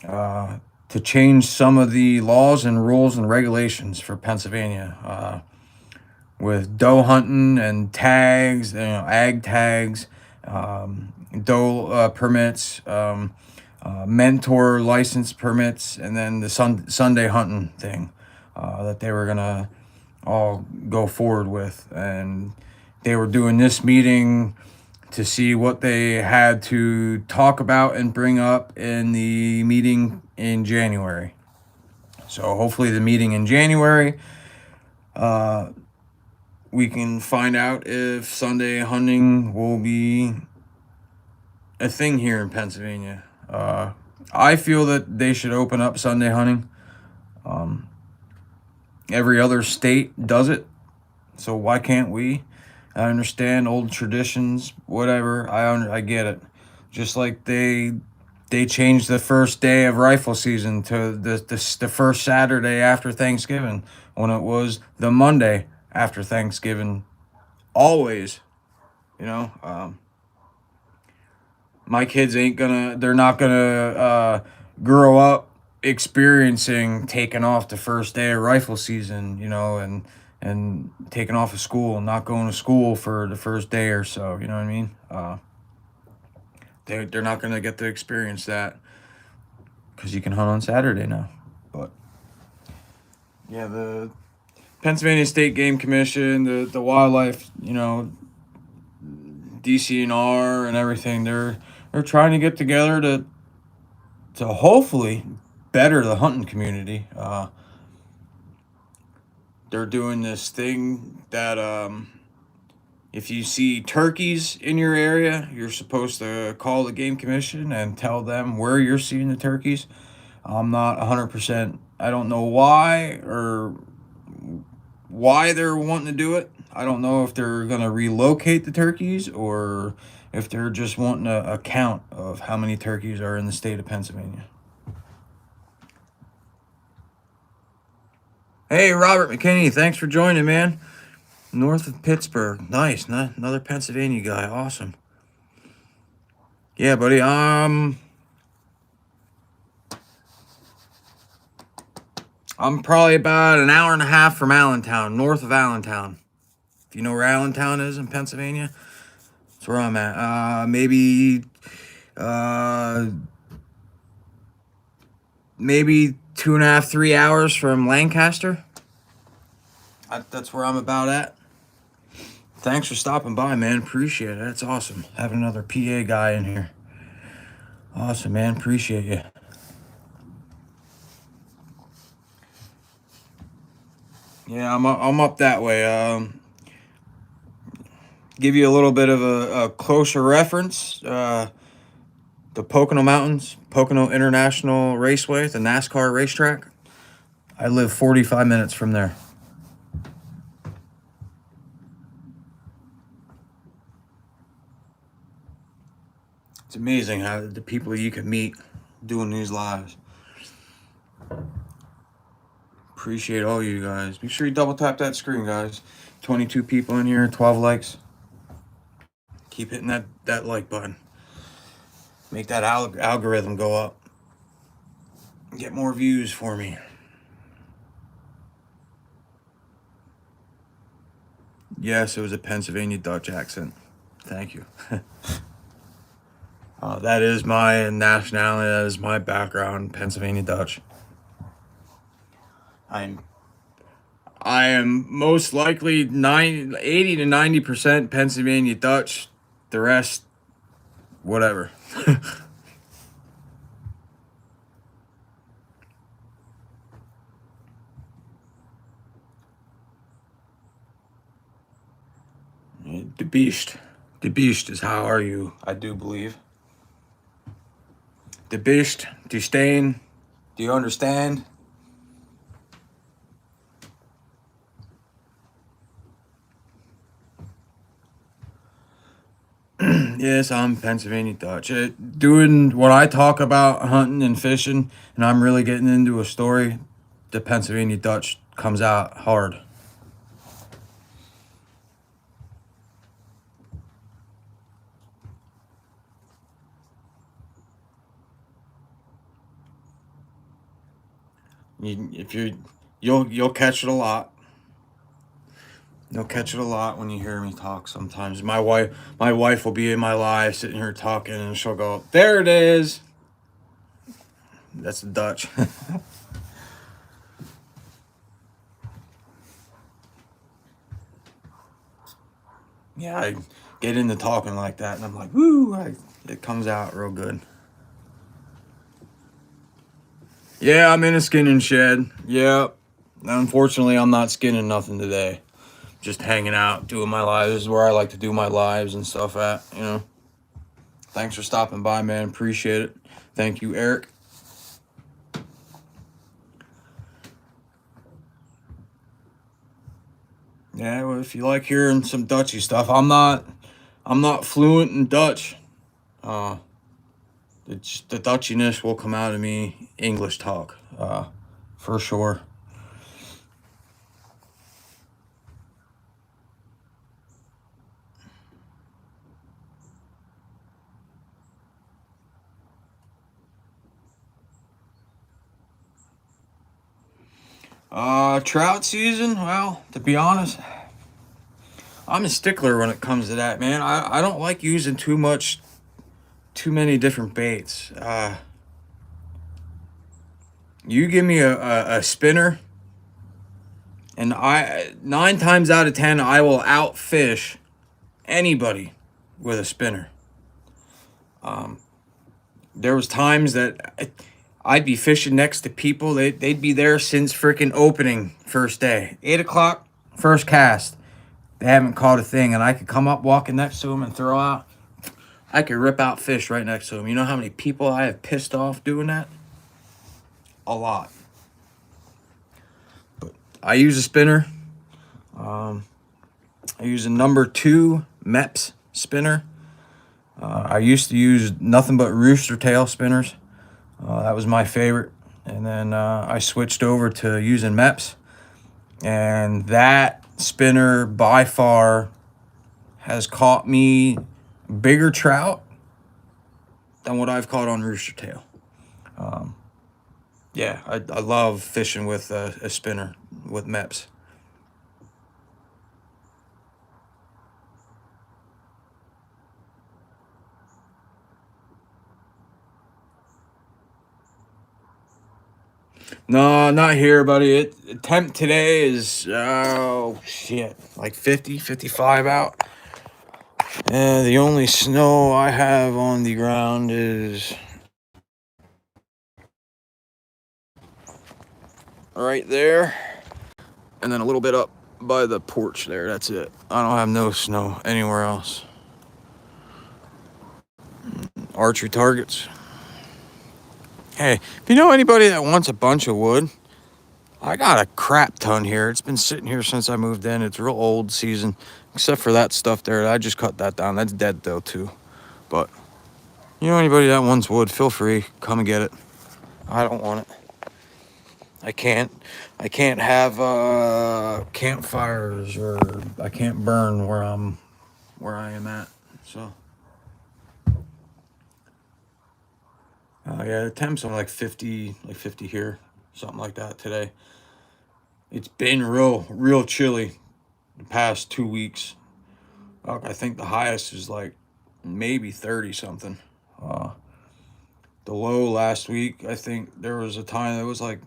to change some of the laws and rules and regulations for Pennsylvania, with doe hunting and tags, ag tags, doe permits, mentor license permits, and then the Sunday hunting thing that they were gonna all go forward with. And they were doing this meeting to see what they had to talk about and bring up in the meeting in January. So hopefully the meeting in January, we can find out if Sunday hunting will be a thing here in Pennsylvania. I feel that they should open up Sunday hunting. Every other state does it, so why can't we? I understand old traditions, whatever. I get it. Just like they changed the first day of rifle season to the first Saturday after Thanksgiving, when it was the Monday after Thanksgiving. Always, my kids they're not gonna grow up experiencing taking off the first day of rifle season, and taking off of school and not going to school for the first day or so. You know what I mean? They're not gonna get to experience that because you can hunt on Saturday now. But yeah, the Pennsylvania State Game Commission, the wildlife, DCNR and everything, they're trying to get together to hopefully better the hunting community. They're doing this thing that if you see turkeys in your area, you're supposed to call the Game Commission and tell them where you're seeing the turkeys. I'm not 100%. I don't know why they're wanting to do it. I don't know if they're going to relocate the turkeys or if they're just wanting a count of how many turkeys are in the state of Pennsylvania. Hey, Robert McKinney, thanks for joining, man. North of Pittsburgh. Nice. Another Pennsylvania guy. Awesome. Yeah, buddy. I'm probably about an hour and a half from Allentown, north of Allentown. If you know where Allentown is in Pennsylvania, that's where I'm at. Maybe 2.5, 3 hours from Lancaster. That's where I'm about at. Thanks for stopping by, man. Appreciate it. That's awesome. Having another PA guy in here. Awesome, man. Appreciate you. Yeah, I'm up that way. Give you a little bit of a closer reference. The Pocono Mountains, Pocono International Raceway, the NASCAR racetrack. I live 45 minutes from there. It's amazing how the people you can meet doing these lives. Appreciate all you guys. Be sure you double tap that screen, guys. 22 people in here, 12 likes. Keep hitting that like button. Make that algorithm go up. Get more views for me. Yes, it was a Pennsylvania Dutch accent. Thank you. That is my nationality. That is my background, Pennsylvania Dutch. I'm I am most likely 80 to 90% Pennsylvania Dutch. The rest, whatever. De Beest. De Beest is how are you, I do believe. De Beest, do you stain? Do you understand? Yes, I'm Pennsylvania Dutch. Doing what I talk about, hunting and fishing, and I'm really getting into a story, the Pennsylvania Dutch comes out hard. If you'll catch it a lot. You'll catch it a lot when you hear me talk. Sometimes my wife will be in my live sitting here talking, and she'll go, "There it is." That's the Dutch. Yeah, I get into talking like that, and I'm like, "Woo!" It comes out real good. Yeah, I'm in a skinning shed. Yeah, unfortunately, I'm not skinning nothing today. Just hanging out, doing my lives. This is where I like to do my lives and stuff at. Thanks for stopping by, man. Appreciate it. Thank you, Eric. Yeah, well, if you like hearing some Dutchy stuff, I'm not fluent in Dutch. Uh, the Dutchiness will come out of me. English talk, for sure. Trout season. Well, to be honest, I'm a stickler when it comes to that, man. I don't like using too many different baits. You give me a spinner, and I 9 times out of 10 I will outfish anybody with a spinner. There was times that I'd be fishing next to people. They'd be there since freaking opening first day, 8 o'clock, first cast. They haven't caught a thing, and I could come up walking next to them and throw out. I could rip out fish right next to them. You know how many people I have pissed off doing that? A lot. But I use a spinner. I use a number 2 MEPS spinner. I used to use nothing but rooster tail spinners. That was my favorite. And then I switched over to using MEPS. And that spinner by far has caught me bigger trout than what I've caught on rooster tail. Yeah, I love fishing with a spinner with MEPS. No, not here, buddy. Temp today is, oh shit, like 50, 55 out. And the only snow I have on the ground is right there, and then a little bit up by the porch there. That's it. I don't have no snow anywhere else. Archery targets. Hey, if you know anybody that wants a bunch of wood, I got a crap ton here. It's been sitting here since I moved in. It's real old season, except for that stuff there. I just cut that down. That's dead though too. But you know anybody that wants wood, feel free. Come and get it. I don't want it. I can't. I can't have campfires, or I can't burn where I am at. So Yeah, the temps on like 50, like 50 here, something like that today. It's been real chilly the past 2 weeks. I think the highest is like maybe 30 something. Uh, the low last week, I think there was a time that was like,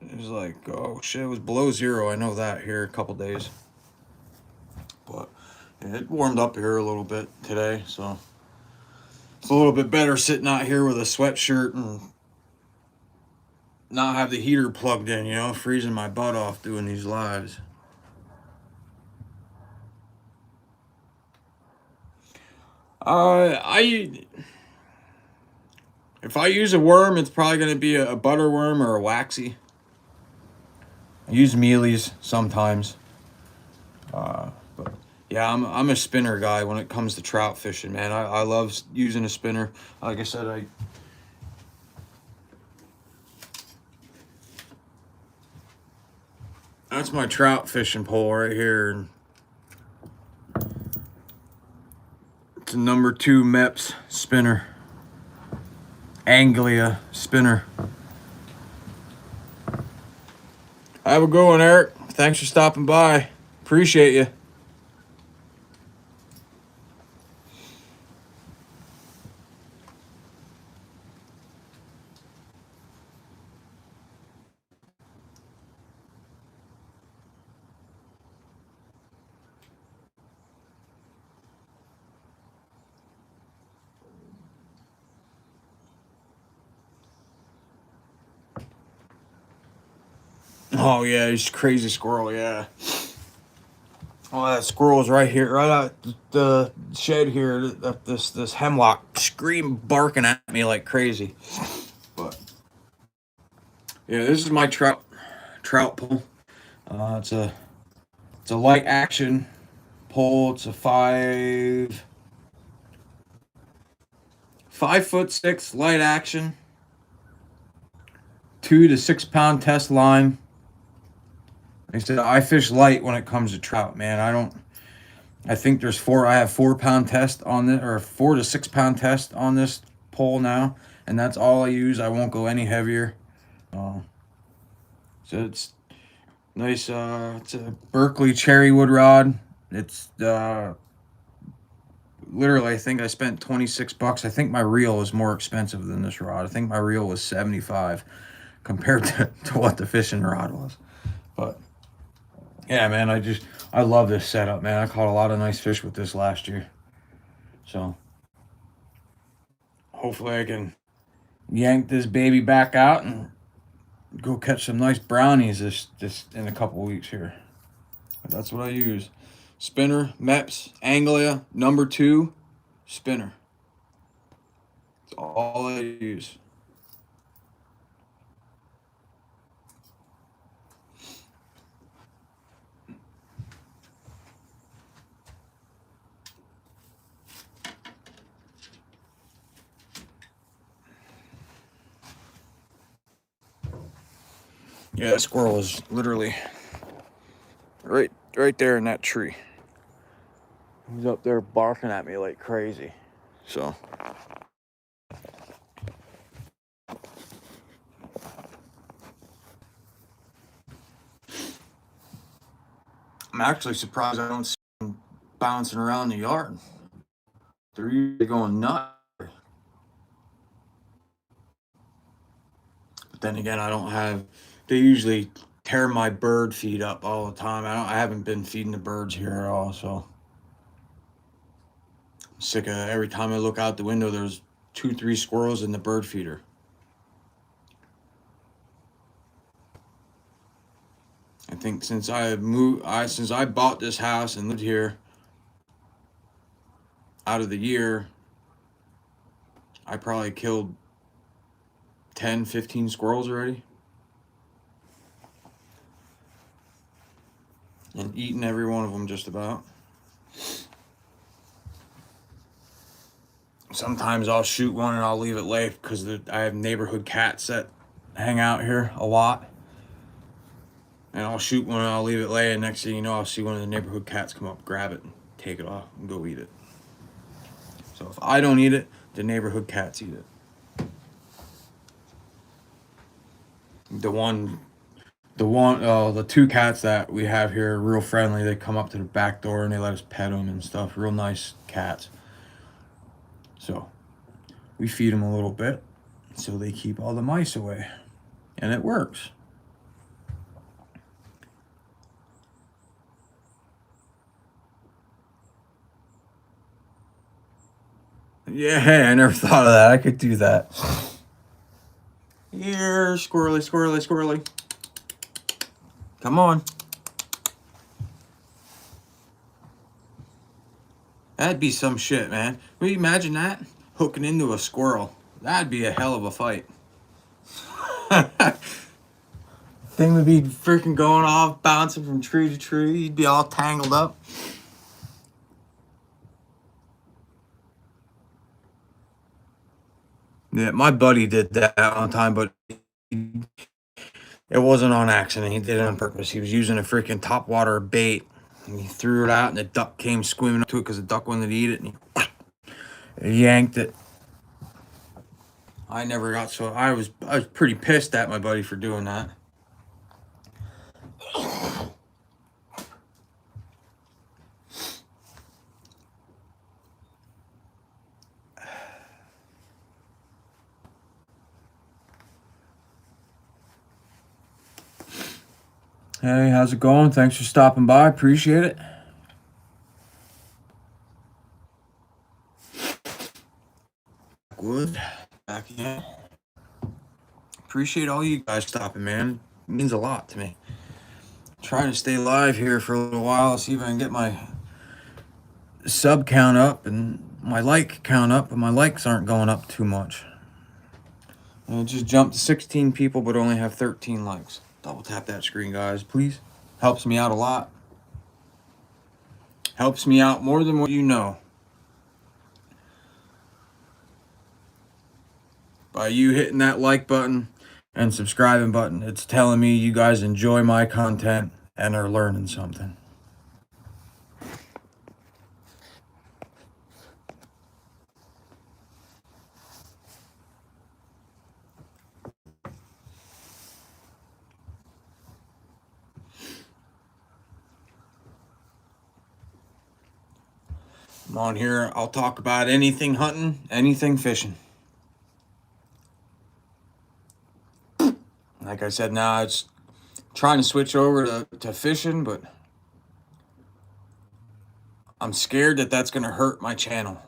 it was like, oh shit, it was below zero. I know that here a couple days. But yeah, it warmed up here a little bit today, so it's a little bit better sitting out here with a sweatshirt and not have the heater plugged in, freezing my butt off doing these lives. I if I use a worm, it's probably gonna be a butter worm or a waxy. I use mealies sometimes, but yeah, I'm a spinner guy when it comes to trout fishing, man. I love using a spinner. Like I said, that's my trout fishing pole right here, and it's a number 2 Mepps spinner, Anglia spinner. Have a good one, Eric. Thanks for stopping by. Appreciate you. Oh yeah, he's crazy squirrel. Yeah. Oh, that squirrel's right here, right out the shed here. This hemlock scream barking at me like crazy. But yeah, this is my trout pole. It's a light action pole. It's a 5'6" light action, 2 to 6 pound test line. Like I said, I fish light when it comes to trout, man. I think I have 4 pound test on this, or 4 to 6 pound test on this pole now, and that's all I use. I won't go any heavier. So it's nice. It's a Berkeley cherry wood rod. It's literally, I think I spent $26. I think my reel was more expensive than this rod. I think my reel was 75 compared to what the fishing rod was. But yeah, man, I love this setup, man. I caught a lot of nice fish with this last year. So hopefully I can yank this baby back out and go catch some nice brownies this in a couple weeks here. But that's what I use. Spinner, Mepps, Anglia, number 2 spinner. That's all I use. Yeah, that squirrel is literally right there in that tree. He's up there barking at me like crazy. So I'm actually surprised I don't see them bouncing around the yard. They're usually going nuts. But then again, I don't have. They usually tear my bird feed up all the time. I haven't been feeding the birds here at all. So I'm sick of every time I look out the window. There's 2, 3 squirrels in the bird feeder. I think since since I bought this house and lived here, out of the year, I probably killed 10, 15 squirrels already. And eaten every one of them just about. Sometimes I'll shoot one and I'll leave it lay because I have neighborhood cats that hang out here a lot. And I'll shoot one and I'll leave it lay, and next thing you know, I'll see one of the neighborhood cats come up, grab it, and take it off and go eat it. So if I don't eat it, the neighborhood cats eat it. The two cats that we have here are real friendly. They come up to the back door and they let us pet them and stuff. Real nice cats. So we feed them a little bit so they keep all the mice away, and it works. Yeah, hey, I never thought of that. I could do that. Here, squirrely, squirrely, squirrely. Come on. That'd be some shit, man. Can you imagine that? Hooking into a squirrel. That'd be a hell of a fight. Thing would be freaking going off, bouncing from tree to tree. You'd be all tangled up. Yeah, my buddy did that one time, but it wasn't on accident. He did it on purpose. He was using a freaking topwater bait, and he threw it out, and the duck came swimming up to it because the duck wanted to eat it, and he yanked it. I never got so I was pretty pissed at my buddy for doing that. Hey, how's it going? Thanks for stopping by. Appreciate it. Good. Back again. Appreciate all you guys stopping, man. It means a lot to me. Trying to stay live here for a little while, see if I can get my sub count up and my like count up, but my likes aren't going up too much. I just jumped to 16 people, but only have 13 likes. Double tap that screen, guys, please. Helps me out a lot. Helps me out more than what you know. By you hitting that like button and subscribing button, it's telling me you guys enjoy my content and are learning something. I'm on here, I'll talk about anything hunting, anything fishing. Like I said, now it's trying to switch over to fishing, but I'm scared that that's going to hurt my channel.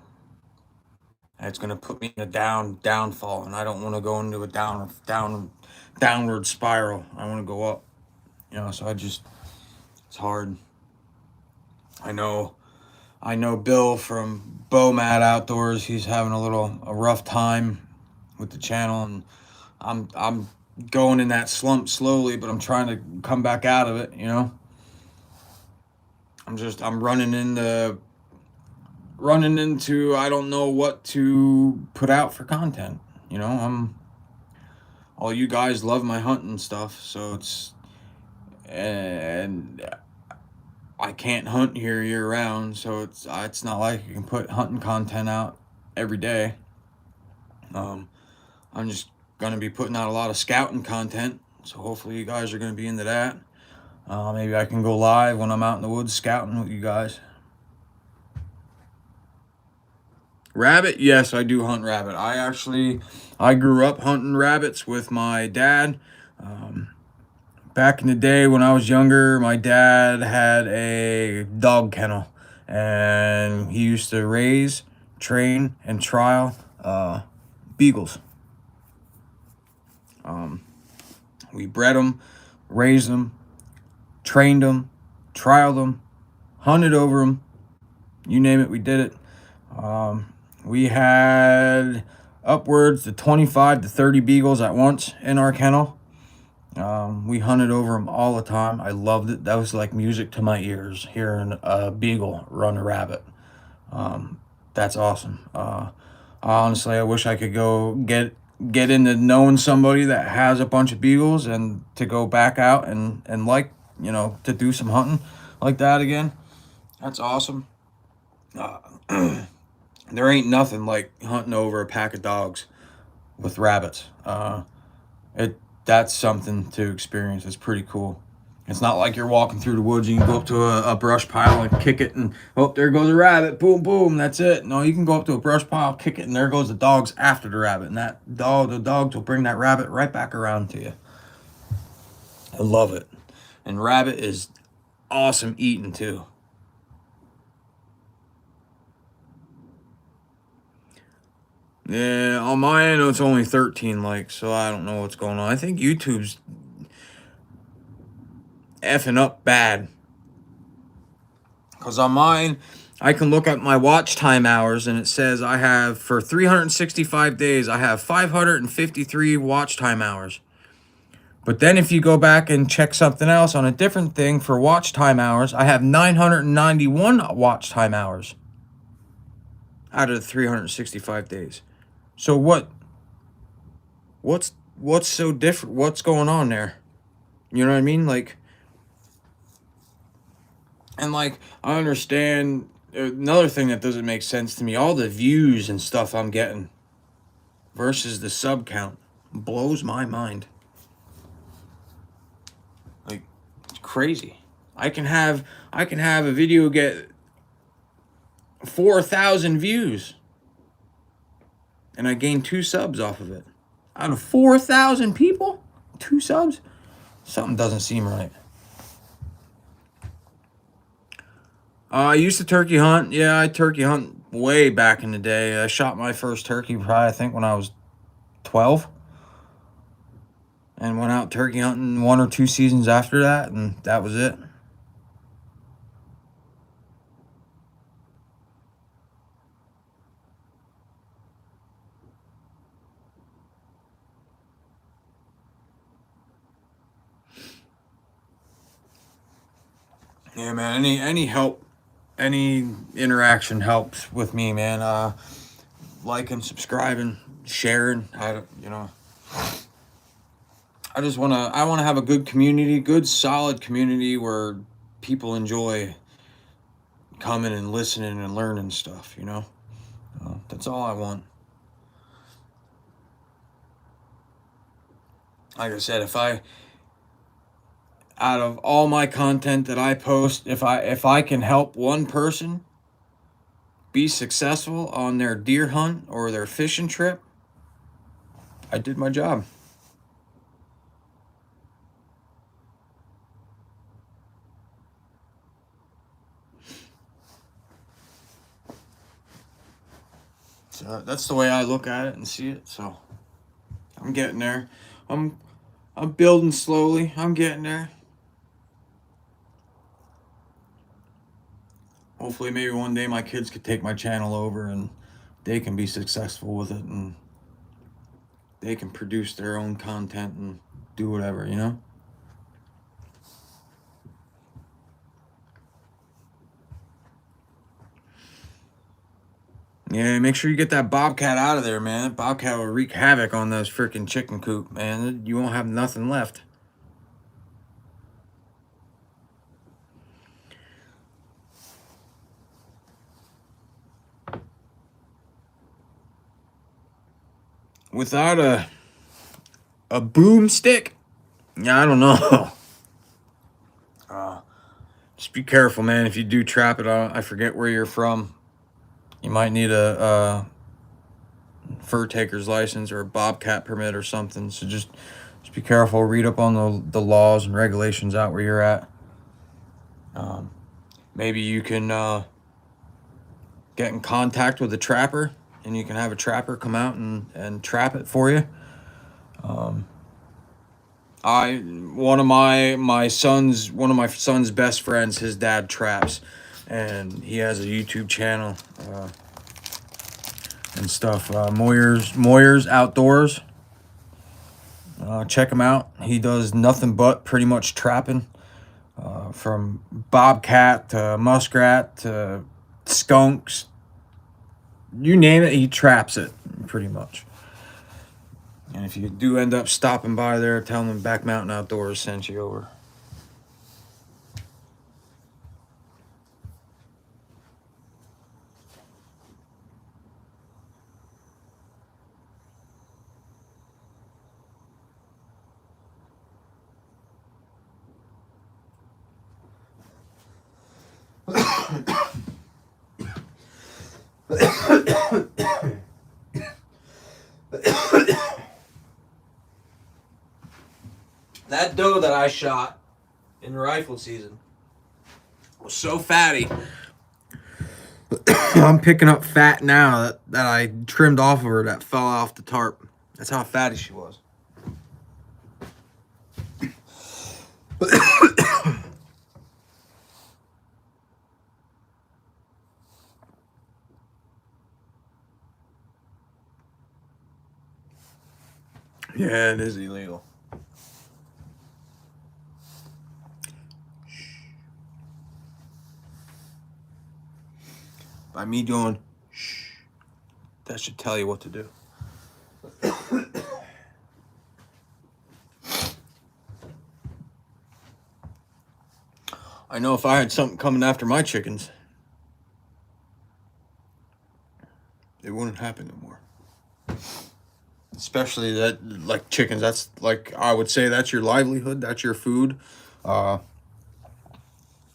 It's going to put me in a downfall, and I don't want to go into a downward spiral. I want to go up, so it's hard. I know Bill from Bowmat Outdoors, he's having a rough time with the channel, and I'm going in that slump slowly, but I'm trying to come back out of it, I'm running into I don't know what to put out for content. All you guys love my hunting stuff, so and I can't hunt here year round, so it's not like you can put hunting content out every day. I'm just gonna be putting out a lot of scouting content, so hopefully you guys are gonna be into that. Maybe I can go live when I'm out in the woods scouting with you guys. Rabbit, yes, I do hunt rabbit. I grew up hunting rabbits with my dad. Back in the day when I was younger, my dad had a dog kennel, and he used to raise, train, and trial beagles. We bred them, raised them, trained them, trialed them, hunted over them. You name it, we did it. We had upwards to 25 to 30 beagles at once in our kennel. We hunted over them all the time. I loved it. That was like music to my ears, hearing a beagle run a rabbit. That's awesome. Honestly, I wish I could go get into knowing somebody that has a bunch of beagles and to go back out and to do some hunting like that again. That's awesome. There ain't nothing like hunting over a pack of dogs with rabbits. that's something to experience. It's pretty cool. It's not like you're walking through the woods. You can go up to a brush pile and kick it, and oh, there goes a rabbit. Boom, boom. That's it. No, you can go up to a brush pile, kick it, and there goes the dogs after the rabbit, and the dogs will bring that rabbit right back around to you. I love it. And rabbit is awesome eating too. Yeah, on my end it's only 13 likes, so I don't know what's going on. I think YouTube's effing up bad. Because on mine, I can look at my watch time hours, and it says I have, for 365 days, I have 553 watch time hours. But then if you go back and check something else on a different thing for watch time hours, I have 991 watch time hours out of the 365 days. So what's so different? What's going on there? You know what I mean? Like, and like, I understand another thing that doesn't make sense to me, all the views and stuff I'm getting versus the sub count blows my mind. Like, it's crazy. I can have a video get 4,000 views and I gain 2 subs off of it. Out of 4,000 people, 2 subs? Something doesn't seem right. I used to turkey hunt. Yeah, I turkey hunt way back in the day. I shot my first turkey probably, I think, when I was 12. And went out turkey hunting 1 or 2 seasons after that, and that was it. Yeah, man, any help, any interaction helps with me, man. Liking, subscribing, sharing. I wanna have a good community, good solid community where people enjoy coming and listening and learning stuff, you know? That's all I want. Like I said, if I out of all my content that I post, if I can help one person be successful on their deer hunt or their fishing trip, I did my job. So that's the way I look at it and see it. So I'm getting there. I'm I'm building slowly. I'm getting there. Hopefully maybe one day my kids could take my channel over and they can be successful with it and they can produce their own content and do whatever, you know? Yeah, make sure you get that bobcat out of there, man. That bobcat will wreak havoc on those freaking chicken coop, man. You won't have nothing left. Without a boomstick, yeah, I don't know. Just be careful, man. If you do trap it, I forget where you're from. You might need a fur taker's license or a bobcat permit or something. So just be careful. Read up on the laws and regulations out where you're at. Maybe you can get in contact with a trapper, and you can have a trapper come out and trap it for you. One of my son's best friends, his dad traps, and he has a YouTube channel and stuff. Moyers Outdoors. Check him out. He does nothing but pretty much trapping, from bobcat to muskrat to skunks. You name it, he traps it pretty much. And if you do end up stopping by there, tell them Back Mountain Outdoors sent you over. That doe that I shot in rifle season was so fatty. I'm picking up fat now that I trimmed off of her that fell off the tarp. That's how fatty she was. Yeah, it is illegal. By me doing shh, that should tell you what to do. I know if I had something coming after my chickens, it wouldn't happen no more. Especially that, like chickens, that's like, I would say that's your livelihood, that's your food. You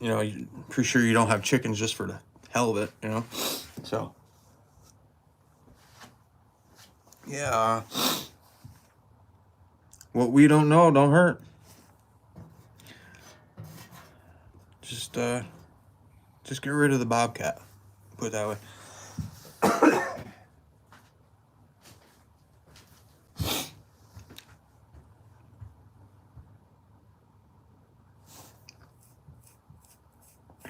know, I'm pretty sure you don't have chickens just for the hell of it, you know? So, yeah. What we don't know don't hurt. Just get rid of the bobcat. Put it that way.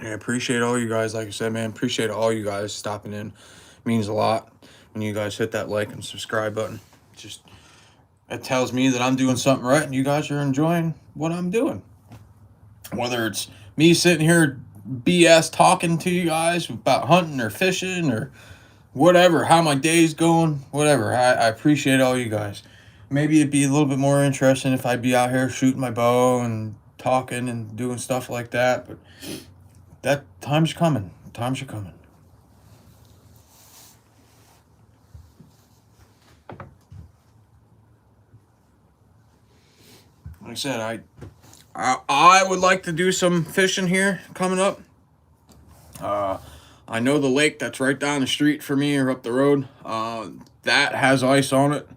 I appreciate all you guys. Like I said, man, appreciate all you guys stopping in. It means a lot when you guys hit that like and subscribe button. Just, it tells me that I'm doing something right and you guys are enjoying what I'm doing. Whether it's me sitting here BS talking to you guys about hunting or fishing or whatever, how my day's going, whatever. I appreciate all you guys. Maybe it'd be a little bit more interesting if I'd be out here shooting my bow and talking and doing stuff like that, but that time's coming. Times are coming. Like I said, I would like to do some fishing here coming up. I know the lake that's right down the street for me or up the road, that has ice on it.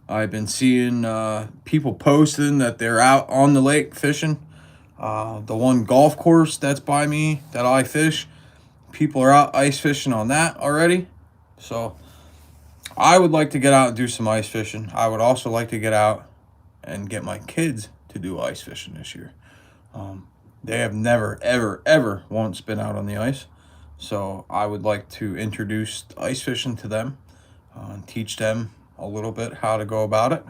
I've been seeing people posting that they're out on the lake fishing. The one golf course that's by me that I fish, people are out ice fishing on that already. So I would like to get out and do some ice fishing. I would also like to get out and get my kids to do ice fishing this year. They have never, ever, ever once been out on the ice. So I would like to introduce ice fishing to them and teach them a little bit how to go about it.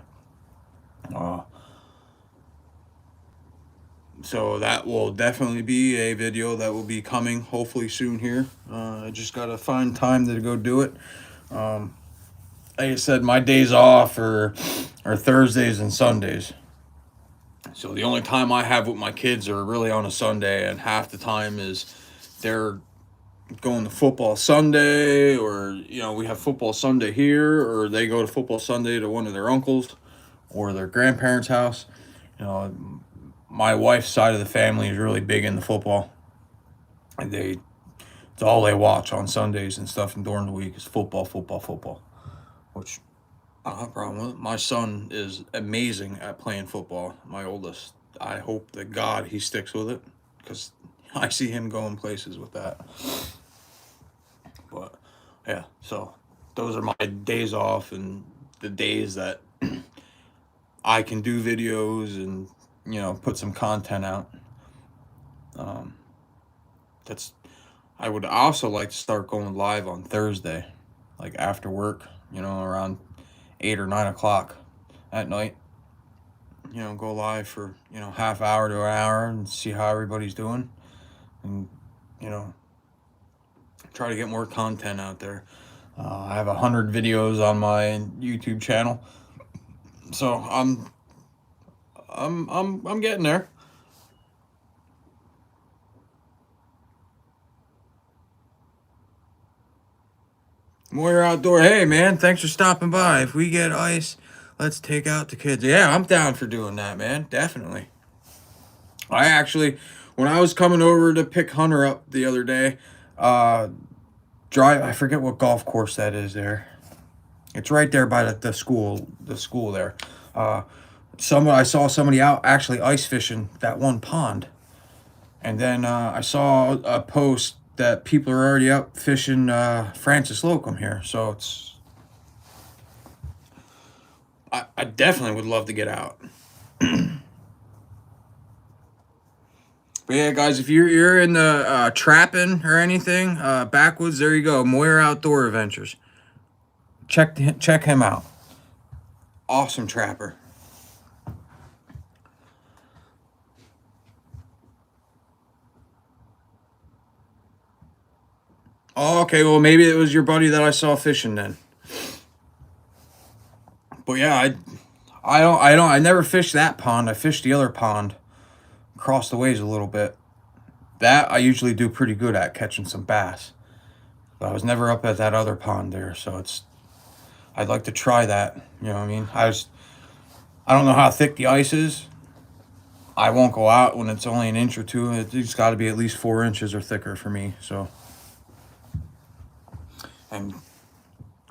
So that will definitely be a video that will be coming hopefully soon here. I just got to find time to go do it. Like I said, my days off are Thursdays and Sundays. So the only time I have with my kids are really on a Sunday, and half the time is they're going to football Sunday, or, you know, we have football Sunday here, or they go to football Sunday to one of their uncles or their grandparents' house. You know, my wife's side of the family is really big into football. And it's all they watch on Sundays and stuff, and during the week is football, which I don't have a problem with. My son is amazing at playing football, my oldest. I hope that God he sticks with it, because I see him going places with that. But yeah, so those are my days off and the days that I can do videos and, you know, put some content out. I would also like to start going live on Thursday, like after work, you know, around 8 or 9 o'clock at night. You know, go live for, you know, half hour to an hour and see how everybody's doing, and, you know, try to get more content out there. I have 100 videos on my YouTube channel, so I'm getting there. Moyer Outdoor, hey man, thanks for stopping by. If we get ice, let's take out the kids. Yeah, I'm down for doing that, man. Definitely. I actually when I was coming over to pick Hunter up the other day, uh, I forget what golf course that is there. It's right there by the school there. Uh, I saw somebody out actually ice fishing that one pond. And then I saw a post that people are already up fishing Francis Locum here. So I definitely would love to get out. But yeah, guys, if you're in the trapping or anything, backwoods, there you go. Moyer Outdoor Adventures. Check him out. Awesome trapper. Oh, okay, well maybe it was your buddy that I saw fishing then. But yeah, I never fished that pond. I fished the other pond across the ways a little bit. That I usually do pretty good at catching some bass. But I was never up at that other pond there, so I'd like to try that. You know what I mean? I don't know how thick the ice is. I won't go out when it's only an inch or two. It's got to be at least 4 inches or thicker for me. So, and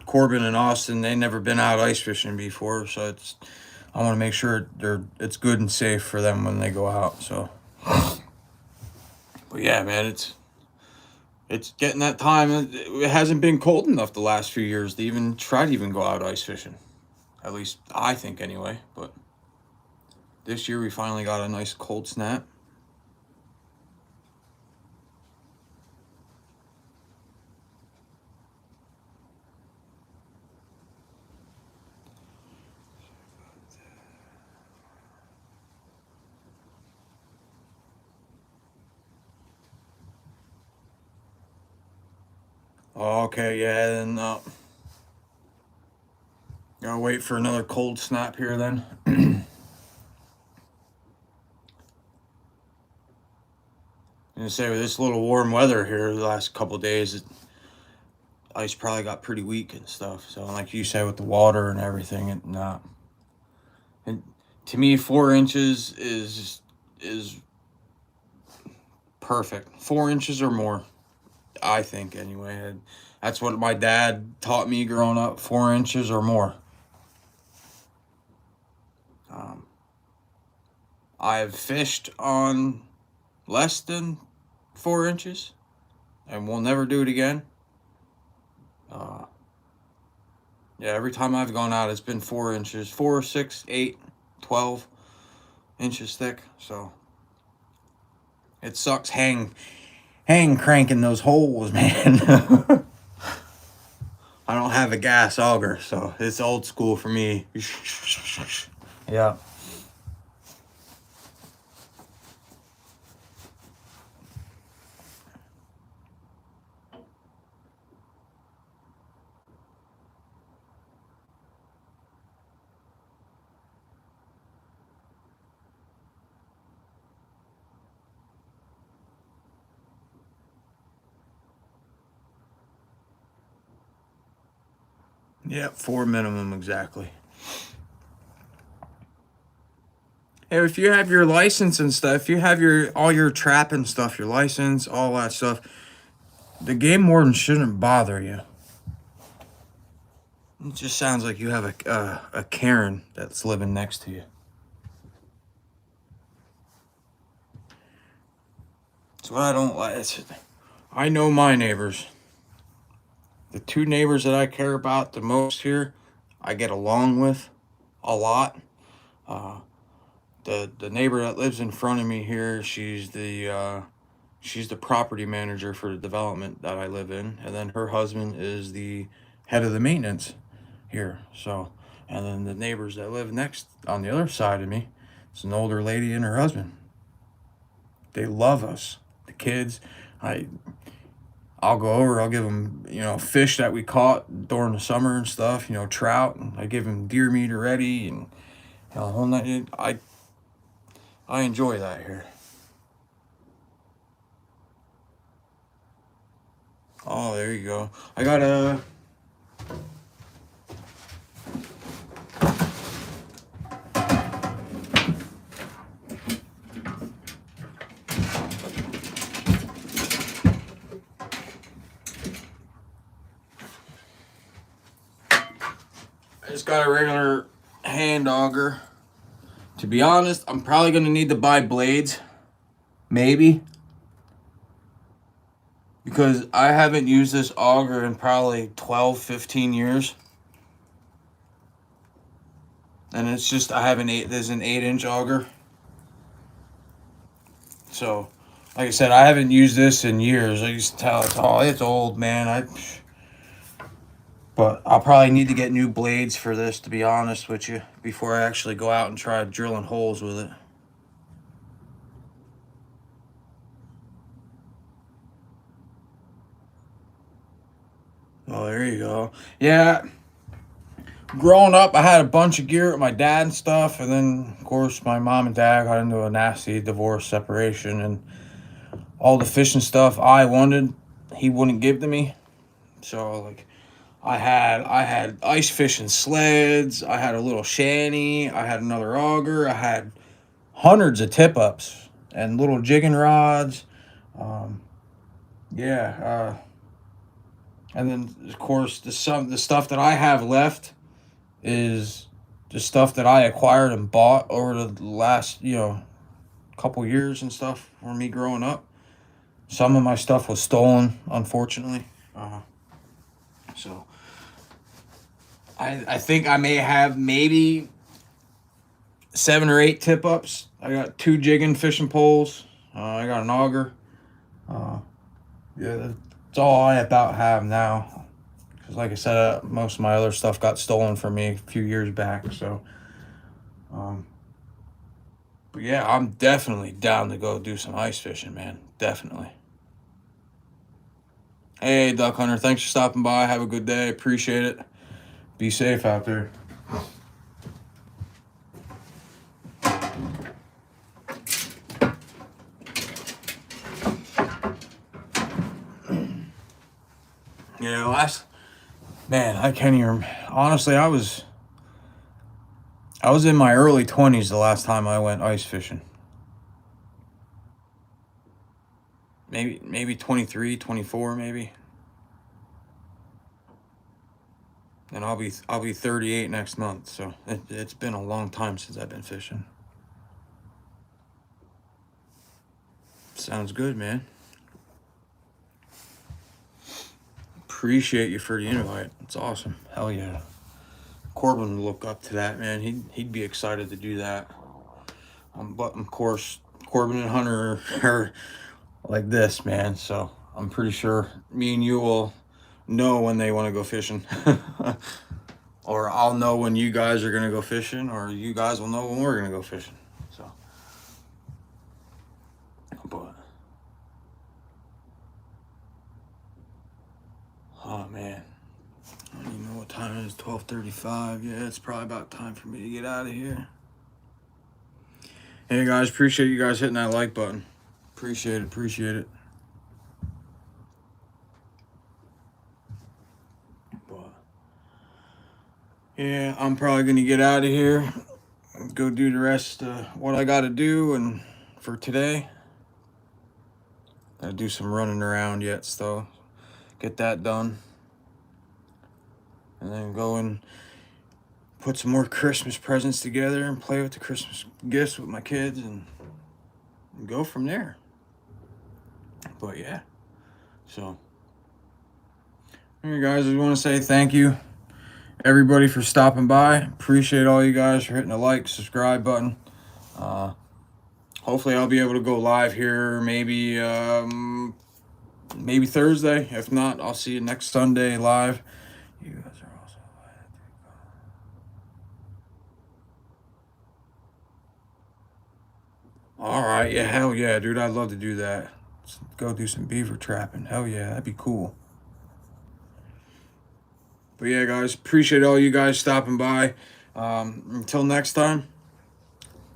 Corbin and Austin, they never been out ice fishing before, so I want to make sure it's good and safe for them when they go out. So, but yeah, man, it's getting that time. It hasn't been cold enough the last few years to even try to even go out ice fishing. At least I think anyway. But this year we finally got a nice cold snap. Okay, yeah, and gotta wait for another cold snap here then. And say with this little warm weather here the last couple of days, ice probably got pretty weak and stuff. So like you said with the water and everything, and to me 4 inches is perfect. 4 inches or more, I think anyway. That's what my dad taught me growing up. 4 inches or more. I've fished on less than 4 inches, and we'll never do it again. Yeah, every time I've gone out, it's been 4 inches, 4, 6, 8, 12 inches thick. So it sucks hang cranking those holes, man. I don't have a gas auger, so it's old school for me. Yeah. Yeah, 4 minimum exactly. And if you have your license and stuff, if you have all your trapping stuff, your license, all that stuff, the game warden shouldn't bother you. It just sounds like you have a Karen that's living next to you. That's what I don't like. I know my neighbors. The 2 neighbors that I care about the most here, I get along with a lot. The neighbor that lives in front of me here, she's the property manager for the development that I live in, and then her husband is the head of the maintenance here. So, and then the neighbors that live next on the other side of me, it's an older lady and her husband. They love us, the kids. I'll go over, I'll give them, fish that we caught during the summer and stuff, trout, and I give them deer meat already, and whole night. I enjoy that here. Oh, there you go. I got a just got a regular hand auger. To be honest, I'm probably going to need to buy blades. Maybe. Because I haven't used this auger in probably 12, 15 years. And it's just, there's an 8-inch auger. So, like I said, I haven't used this in years. I used to tell it's old, man. But I'll probably need to get new blades for this, to be honest with you, before I actually go out and try drilling holes with it. Oh, there you go. Yeah. Growing up, I had a bunch of gear with my dad and stuff, and then, of course, my mom and dad got into a nasty divorce separation, and all the fishing stuff I wanted, he wouldn't give to me. So, like, I had ice fishing sleds, I had a little shanty, I had another auger, I had hundreds of tip-ups and little jigging rods. And then, of course, the stuff that I have left is the stuff that I acquired and bought over the last, couple years and stuff for me growing up. Some of my stuff was stolen, unfortunately. So I think I may have maybe 7 or 8 tip-ups. I got 2 jigging fishing poles. I got an auger. That's all I about have now. Because like I said, most of my other stuff got stolen from me a few years back. So, but yeah, I'm definitely down to go do some ice fishing, man. Definitely. Hey, Duck Hunter, thanks for stopping by. Have a good day. Appreciate it. Be safe out there. Man, I can't even. Honestly, I was in my early 20s the last time I went ice fishing. Maybe 23, 24, maybe. And I'll be 38 next month, so it's been a long time since I've been fishing. Sounds good, man. Appreciate you for the invite. It's awesome. Hell yeah. Corbin would look up to that, man. He'd be excited to do that. But of course, Corbin and Hunter are like this, man. So I'm pretty sure me and you will know when they want to go fishing. Or I'll know when you guys are going to go fishing, or you guys will know when we're going to go fishing. So, but, oh man, I don't even know what time it is. 12:35. Yeah, it's probably about time for me to get out of here. Hey guys, appreciate you guys hitting that like button. Appreciate it. But yeah, I'm probably gonna get out of here, go do the rest of what I gotta do, and for today, I do some running around yet, so get that done, and then go and put some more Christmas presents together and play with the Christmas gifts with my kids and go from there. But yeah, so hey guys, I just want to say thank you everybody for stopping by. Appreciate all you guys for hitting the like, subscribe button. Hopefully I'll be able to go live here maybe Thursday. If not, I'll see you next Sunday live. You guys are also all right. Yeah, hell yeah, dude. I'd love to do that. Let's go do some beaver trapping. Hell yeah, that'd be cool. But yeah, guys, appreciate all you guys stopping by. Until next time,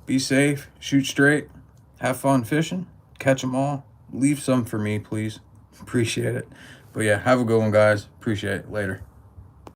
be safe, shoot straight, have fun fishing, catch them all. Leave some for me, please. Appreciate it. But yeah, have a good one, guys. Appreciate it. Later.